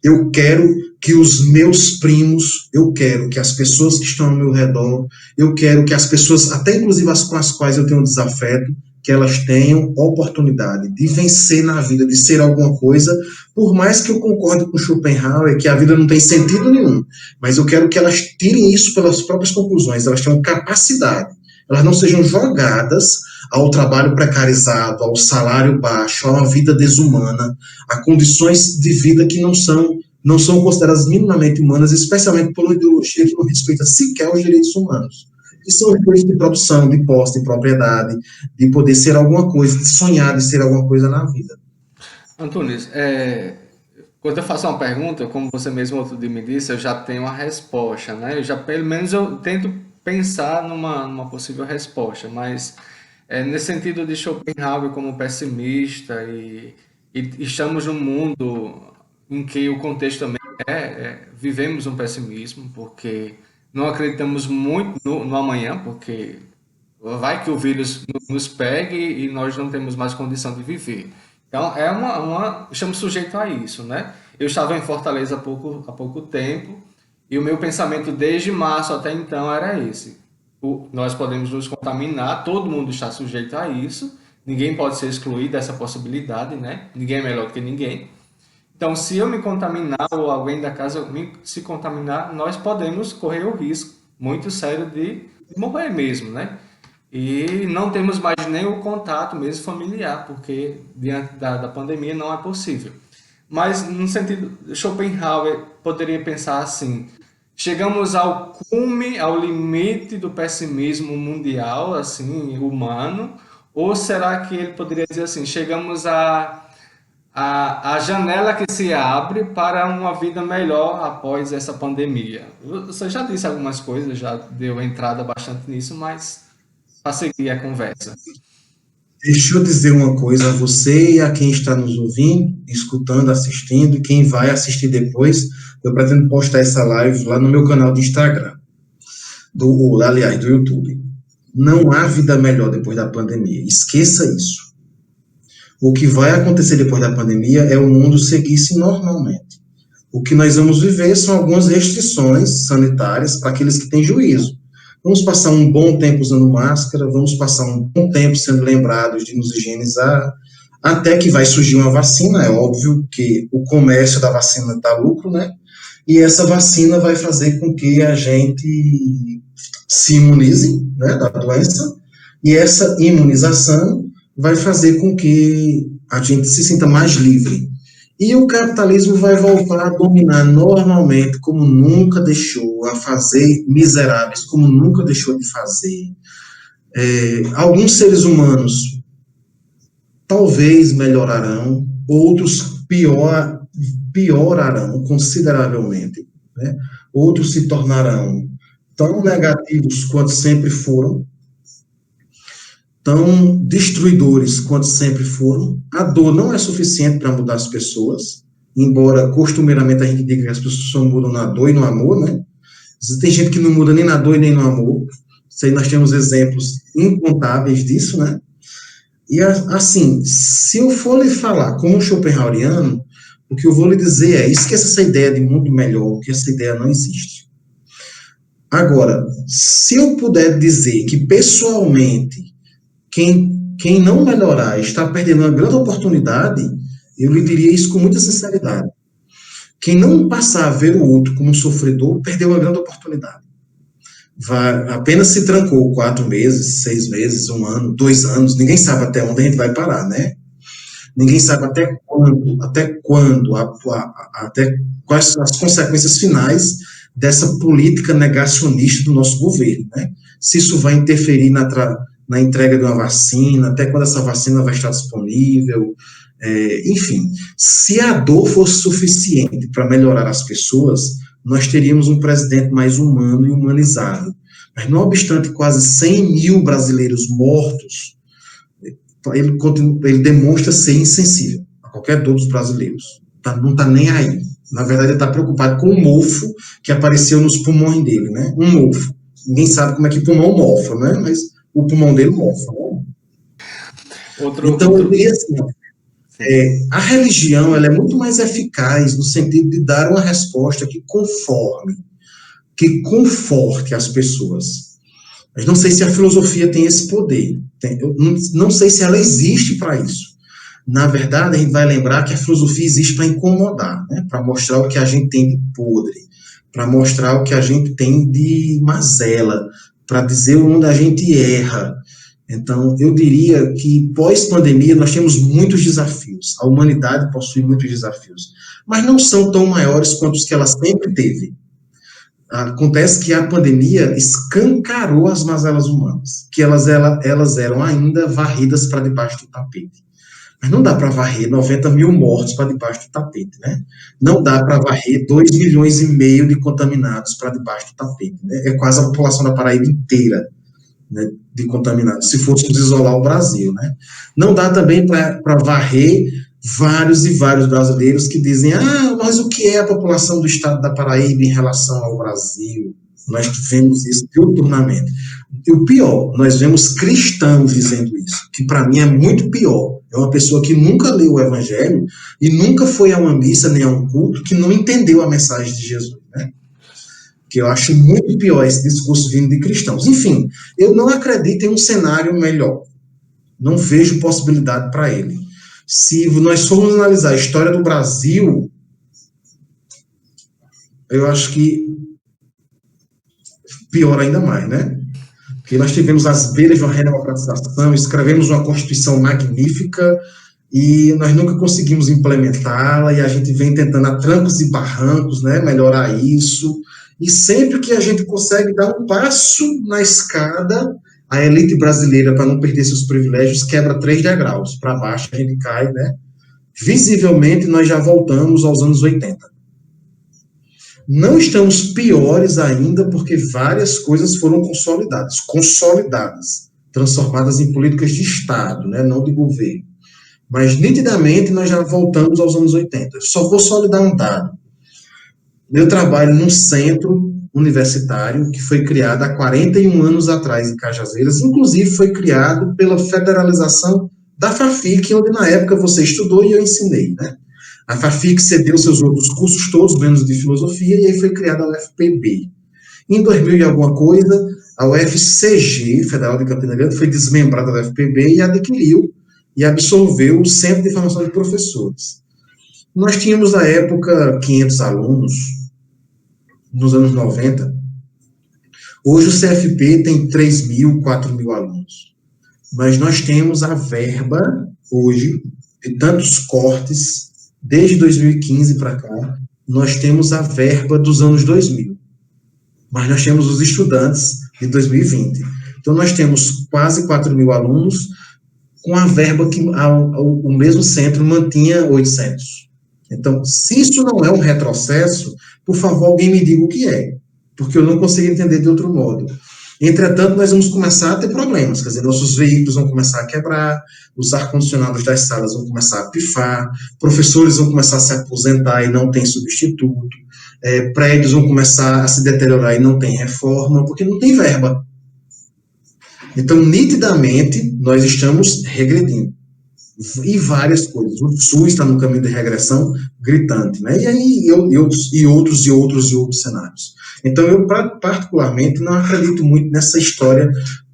Eu quero que os meus primos, eu quero que as pessoas que estão ao meu redor, eu quero que as pessoas, até inclusive as com as quais eu tenho desafeto, que elas tenham oportunidade de vencer na vida, de ser alguma coisa, por mais que eu concorde com Schopenhauer, que a vida não tem sentido nenhum, mas eu quero que elas tirem isso pelas próprias conclusões, elas tenham capacidade, elas não sejam jogadas ao trabalho precarizado, ao salário baixo, a uma vida desumana, a condições de vida que não são consideradas minimamente humanas, especialmente por uma ideologia que não respeita sequer os direitos humanos, que são os direitos de produção, de posse, de propriedade, de poder ser alguma coisa, de sonhar de ser alguma coisa na vida. Antunes, quando eu faço uma pergunta, como você mesmo outro dia me disse, eu já tenho uma resposta, né? Pelo menos eu tento pensar numa possível resposta, mas nesse sentido de Schopenhauer como pessimista e estamos num mundo em que o contexto também vivemos um pessimismo, porque não acreditamos muito no amanhã, porque vai que o vírus nos pegue e nós não temos mais condição de viver. Então, estamos sujeitos a isso, né? Eu estava em Fortaleza há pouco tempo e o meu pensamento desde março até então era esse. Nós podemos nos contaminar, todo mundo está sujeito a isso, ninguém pode ser excluído dessa possibilidade, né? Ninguém é melhor do que ninguém. Então, se eu me contaminar ou alguém da casa se contaminar, nós podemos correr o risco muito sério de morrer mesmo, né? E não temos mais nem o contato mesmo familiar, porque diante da pandemia não é possível. Mas, no sentido, Schopenhauer poderia pensar assim, chegamos ao cume, ao limite do pessimismo mundial, assim, humano, ou será que ele poderia dizer assim, chegamos a janela que se abre para uma vida melhor após essa pandemia? Você já disse algumas coisas, já deu entrada bastante nisso, mas para seguir a conversa. Deixa eu dizer uma coisa a você e a quem está nos ouvindo, escutando, assistindo, e quem vai assistir depois. Eu pretendo postar essa live lá no meu canal de Instagram, do YouTube. Não há vida melhor depois da pandemia. Esqueça isso. O que vai acontecer depois da pandemia é o mundo seguir-se normalmente. O que nós vamos viver são algumas restrições sanitárias para aqueles que têm juízo. Vamos passar um bom tempo usando máscara, vamos passar um bom tempo sendo lembrados de nos higienizar, até que vai surgir uma vacina. É óbvio que o comércio da vacina dá lucro, né? E essa vacina vai fazer com que a gente se imunize, né, da doença, e essa imunização vai fazer com que a gente se sinta mais livre. E o capitalismo vai voltar a dominar normalmente, como nunca deixou, a fazer miseráveis, como nunca deixou de fazer. Alguns seres humanos talvez melhorarão, outros pior, piorarão consideravelmente, né? Outros se tornarão tão negativos quanto sempre foram, tão destruidores quanto sempre foram. A dor não é suficiente para mudar as pessoas, embora costumeiramente a gente diga que as pessoas só mudam na dor e no amor, né? Tem gente que não muda nem na dor e nem no amor. Isso aí nós temos exemplos incontáveis disso, né? E assim, se eu for lhe falar como um Schopenhaueriano, o que eu vou lhe dizer é, esqueça essa ideia de mundo melhor, porque essa ideia não existe. Agora, se eu puder dizer que pessoalmente quem não melhorar está perdendo uma grande oportunidade, eu lhe diria isso com muita sinceridade. Quem não passar a ver o outro como um sofredor, perdeu uma grande oportunidade. Apenas se trancou 4 meses, 6 meses, 1 ano, 2 anos, ninguém sabe até onde a gente vai parar, né? Ninguém sabe até quando, até quais as consequências finais dessa política negacionista do nosso governo, né? Se isso vai interferir na entrega de uma vacina, até quando essa vacina vai estar disponível, enfim, se a dor fosse suficiente para melhorar as pessoas, nós teríamos um presidente mais humano e humanizado. Mas, não obstante quase 100 mil brasileiros mortos, ele demonstra ser insensível a qualquer dor dos brasileiros. Não está nem aí. Na verdade, ele está preocupado com o mofo que apareceu nos pulmões dele, né? Um mofo. Ninguém sabe como é que pulmão mofa, né? Mas o pulmão dele mofa, né? Então, eu diria assim, a religião ela é muito mais eficaz no sentido de dar uma resposta que conforte as pessoas. Mas não sei se a filosofia tem esse poder. Eu não sei se ela existe para isso. Na verdade, a gente vai lembrar que a filosofia existe para incomodar, né? Para mostrar o que a gente tem de podre, para mostrar o que a gente tem de mazela, para dizer onde a gente erra. Então, eu diria que pós-pandemia nós temos muitos desafios. A humanidade possui muitos desafios, mas não são tão maiores quanto os que ela sempre teve. Acontece que a pandemia escancarou as mazelas humanas, que elas eram ainda varridas para debaixo do tapete. Mas não dá para varrer 90 mil mortos para debaixo do tapete, né? Não dá para varrer 2,5 milhões de contaminados para debaixo do tapete, né? É quase a população da Paraíba inteira, né, de contaminados, se fôssemos isolar o Brasil, né? Não dá também para varrer vários e vários brasileiros que dizem, mas o que é a população do estado da Paraíba em relação ao Brasil? Nós vemos isso diuturnamente. E o pior, nós vemos cristãos dizendo isso, que para mim é muito pior. É uma pessoa que nunca leu o Evangelho e nunca foi a uma missa nem a um culto, que não entendeu a mensagem de Jesus, né? Que eu acho muito pior esse discurso vindo de cristãos. Enfim, eu não acredito em um cenário melhor. Não vejo possibilidade para ele. Se nós formos analisar a história do Brasil, eu acho que pior ainda mais, né? Porque nós tivemos as beiras de uma redemocratização, escrevemos uma Constituição magnífica e nós nunca conseguimos implementá-la e a gente vem tentando a trancos e barrancos, né, melhorar isso. E sempre que a gente consegue dar um passo na escada, a elite brasileira, para não perder seus privilégios, quebra 3 degraus. Para baixo a gente cai, né? Visivelmente, nós já voltamos aos anos 80. Não estamos piores ainda, porque várias coisas foram consolidadas, transformadas em políticas de Estado, né? Não de governo. Mas, nitidamente, nós já voltamos aos anos 80. Só lhe dar um dado. Eu trabalho num centro universitário que foi criado há 41 anos atrás em Cajazeiras, inclusive foi criado pela federalização da FAFIC, onde na época você estudou e eu ensinei, né? A FAFIC cedeu seus outros cursos todos, menos de filosofia, e aí foi criada a UFPB. Em 2000 e alguma coisa, a UFCG, Federal de Campina Grande, foi desmembrada da UFPB e adquiriu e absorveu o Centro de Formação de Professores. Nós tínhamos, na época, 500 alunos, nos anos 90. Hoje o CFP tem 3 mil, 4 mil alunos. Mas nós temos a verba, hoje, de tantos cortes, desde 2015 para cá, nós temos a verba dos anos 2000. Mas nós temos os estudantes de 2020. Então, nós temos quase 4 mil alunos, com a verba que o mesmo centro mantinha 800. Então, se isso não é um retrocesso, por favor, alguém me diga o que é, porque eu não consigo entender de outro modo. Entretanto, nós vamos começar a ter problemas, quer dizer, nossos veículos vão começar a quebrar, os ar-condicionados das salas vão começar a pifar, professores vão começar a se aposentar e não tem substituto, prédios vão começar a se deteriorar e não tem reforma, porque não tem verba. Então, nitidamente, nós estamos regredindo. E várias coisas. O SUS está no caminho de regressão gritante, né? E aí, outros cenários. Então, eu particularmente não acredito muito nessa história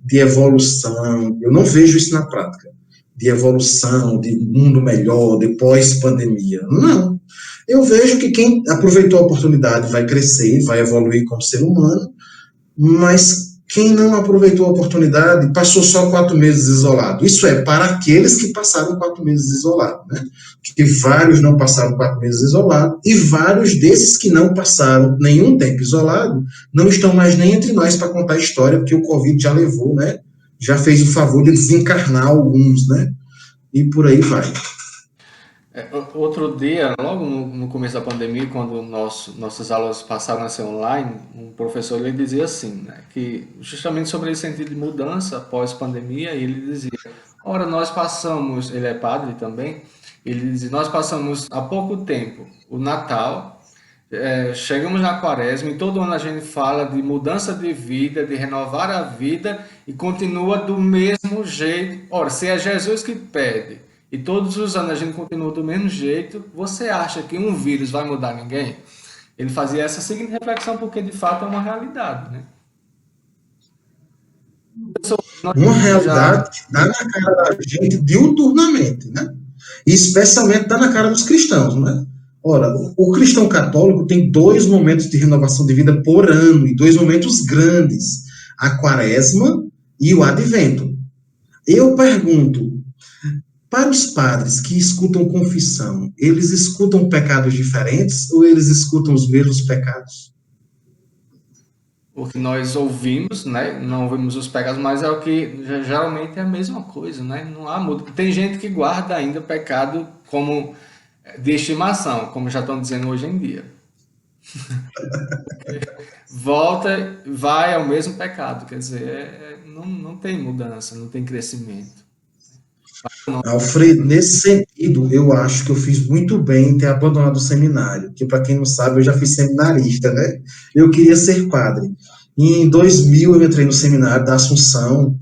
de evolução. Eu não vejo isso na prática. De evolução, de mundo melhor, de pós-pandemia. Não. Eu vejo que quem aproveitou a oportunidade vai crescer, vai evoluir como ser humano, mas quem não aproveitou a oportunidade passou só 4 meses isolado. Isso é para aqueles que passaram 4 meses isolado, né? Que vários não passaram 4 meses isolado e vários desses que não passaram nenhum tempo isolado não estão mais nem entre nós para contar a história, porque o Covid já levou, né? Já fez o favor de desencarnar alguns, né? E por aí vai. Outro dia, logo no começo da pandemia, quando nossas aulas passaram a ser online, um professor ele dizia assim, né, que justamente sobre esse sentido de mudança pós-pandemia, ele dizia, ora, nós passamos, ele é padre também, ele dizia, nós passamos há pouco tempo o Natal, chegamos na Quaresma e todo ano a gente fala de mudança de vida, de renovar a vida e continua do mesmo jeito. Ora, se é Jesus que pede, e todos os anos a gente continua do mesmo jeito, você acha que um vírus vai mudar ninguém? Ele fazia essa seguinte reflexão, porque de fato é uma realidade, né? Uma realidade que dá na cara da gente diuturnamente, né? E especialmente dá na cara dos cristãos, né? Ora, o cristão católico tem 2 momentos de renovação de vida por ano, e 2 momentos grandes, a Quaresma e o Advento. Eu pergunto, para os padres que escutam confissão, eles escutam pecados diferentes ou eles escutam os mesmos pecados? O que nós ouvimos, né? Não ouvimos os pecados, mas é o que geralmente é a mesma coisa, né? Não há muda. Tem gente que guarda ainda pecado como de estimação, como já estão dizendo hoje em dia. Volta, vai ao mesmo pecado, quer dizer, não tem mudança, não tem crescimento. Alfredo, nesse sentido, eu acho que eu fiz muito bem em ter abandonado o seminário, que para quem não sabe, eu já fui seminarista, né? Eu queria ser padre. E em 2000 eu entrei no seminário da Assunção,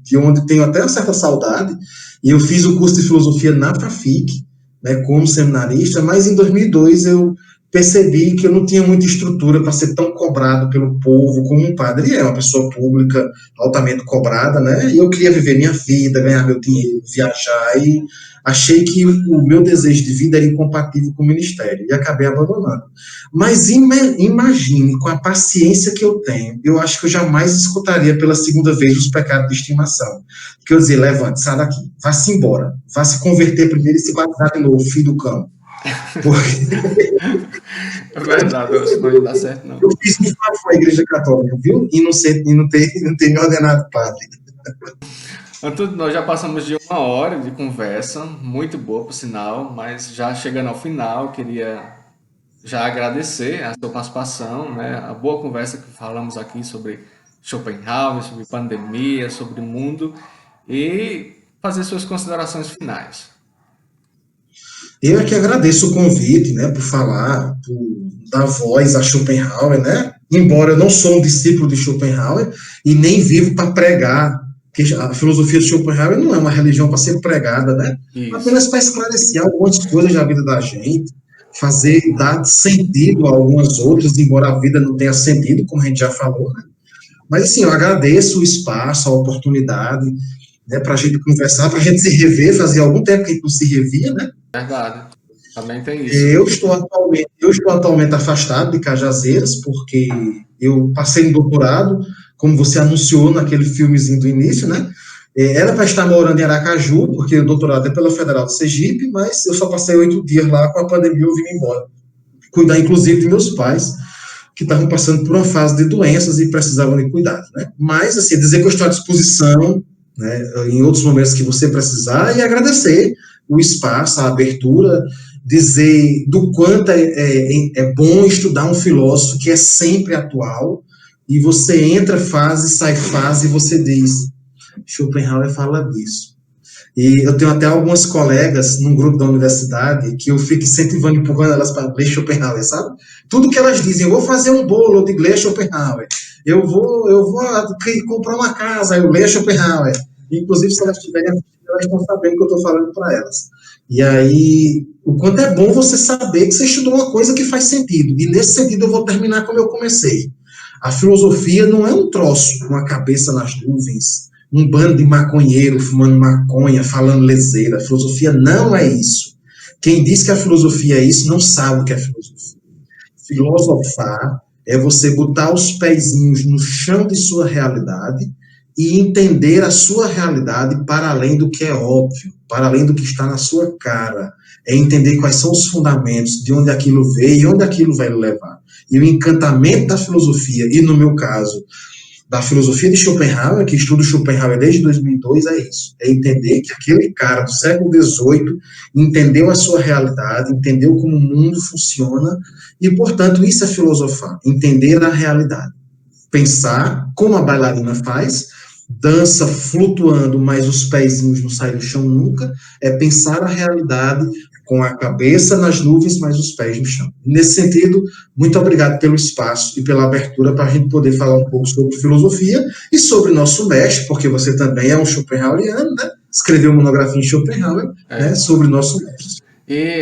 de onde tenho até uma certa saudade, e eu fiz o curso de filosofia na FAFIC, né, como seminarista, mas em 2002 eu percebi que eu não tinha muita estrutura para ser tão cobrado pelo povo como um padre é, uma pessoa pública altamente cobrada, né? E eu queria viver minha vida, ganhar meu dinheiro, viajar, e achei que o meu desejo de vida era incompatível com o ministério, e acabei abandonando. Mas imagine, com a paciência que eu tenho, eu acho que eu jamais escutaria pela segunda vez os pecados de estimação. Porque eu dizia, levante, sai daqui, vá-se embora, vá se converter primeiro e se batizar de novo, filho do cão. Porque É verdade, isso não ia dar certo, não. eu fiz isso com a Igreja Católica, viu? E não ter me ordenado padre. Antônio, nós já passamos de 1 hora de conversa, muito boa por sinal, mas já chegando ao final, queria já agradecer a sua participação, né? A boa conversa que falamos aqui sobre Schopenhauer, sobre pandemia, sobre mundo, e fazer suas considerações finais. Eu é que agradeço o convite, né, por falar, por dar voz a Schopenhauer, né? Embora eu não sou um discípulo de Schopenhauer e nem vivo para pregar, porque a filosofia de Schopenhauer não é uma religião para ser pregada, né? Isso. Apenas para esclarecer algumas coisas da vida da gente, dar sentido a algumas outras, embora a vida não tenha sentido, como a gente já falou, né? Mas assim, eu agradeço o espaço, a oportunidade, né, para a gente conversar, para a gente se rever, fazia algum tempo que a gente não se revia, né? Verdade, também tem isso. Eu estou atualmente afastado de Cajazeiras, porque eu passei no doutorado, como você anunciou naquele filmezinho do início, né? Era para estar morando em Aracaju, porque o doutorado é pela Federal de Sergipe, mas eu só passei 8 dias lá, com a pandemia eu vim embora. Cuidar, inclusive, de meus pais, que estavam passando por uma fase de doenças e precisavam de cuidado, né? Mas, assim, dizer que eu estou à disposição, né, em outros momentos que você precisar, e agradecer o espaço, a abertura, dizer do quanto é bom estudar um filósofo que é sempre atual, e você entra fase, sai fase, e você diz, Schopenhauer fala disso. E eu tenho até algumas colegas num grupo da universidade que eu fico incentivando, empurrando elas para ler Schopenhauer, sabe? Tudo que elas dizem, eu vou fazer um bolo de ler Schopenhauer, eu vou comprar uma casa, eu leio Schopenhauer. Inclusive, se elas tiverem assistido, elas estão sabendo que eu estou falando para elas. E aí, o quanto é bom você saber que você estudou uma coisa que faz sentido. E nesse sentido eu vou terminar como eu comecei. A filosofia não é um troço, uma cabeça nas nuvens, um bando de maconheiro fumando maconha, falando leseira. A filosofia não é isso. Quem diz que a filosofia é isso não sabe o que é filosofia. Filosofar é você botar os pezinhos no chão de sua realidade e entender a sua realidade para além do que é óbvio, para além do que está na sua cara. É entender quais são os fundamentos, de onde aquilo veio e onde aquilo vai levar. E o encantamento da filosofia, e no meu caso, da filosofia de Schopenhauer, que estudo Schopenhauer desde 2002, é isso. É entender que aquele cara do século XVIII entendeu a sua realidade, entendeu como o mundo funciona, e, portanto, isso é filosofar, entender a realidade. Pensar como a bailarina faz, dança flutuando, mas os pezinhos não saem do chão nunca, é pensar a realidade com a cabeça nas nuvens, mas os pés no chão. Nesse sentido, muito obrigado pelo espaço e pela abertura para a gente poder falar um pouco sobre filosofia e sobre nosso mestre, porque você também é um Schopenhaueriano, né? Escreveu uma monografia em Schopenhauer, né? Sobre nosso mestre. E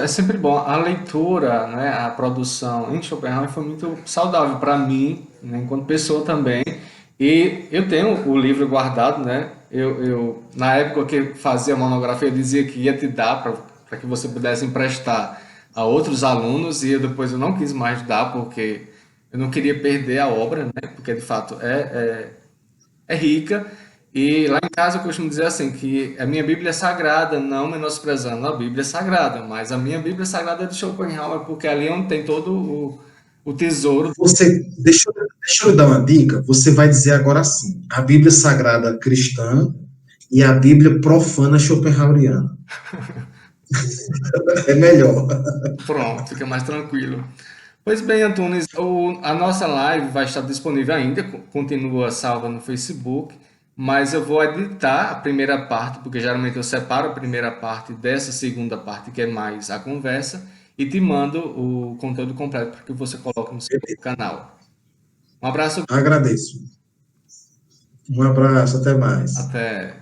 é sempre bom. A leitura, né, a produção em Schopenhauer foi muito saudável para mim, né, enquanto pessoa também. E eu tenho o livro guardado, né? Na época que fazia a monografia, eu dizia que ia te dar para que você pudesse emprestar a outros alunos, e depois eu não quis mais dar, porque eu não queria perder a obra, né? Porque de fato é rica. E lá em casa eu costumo dizer assim, que a minha Bíblia é sagrada, não menosprezando a Bíblia sagrada, mas a minha Bíblia sagrada é de Schopenhauer, porque ali é onde tem todo o tesouro. Deixa eu lhe dar uma dica, você vai dizer agora assim, a Bíblia Sagrada cristã e a Bíblia profana schopenhaueriana. É melhor. Pronto, fica mais tranquilo. Pois bem, Antunes, a nossa live vai estar disponível ainda, continua salva no Facebook, mas eu vou editar a primeira parte, porque geralmente eu separo a primeira parte dessa segunda parte, que é mais a conversa, e te mando o conteúdo completo para que você coloque no seu canal. Um abraço, Agradeço. Um abraço, até mais. até.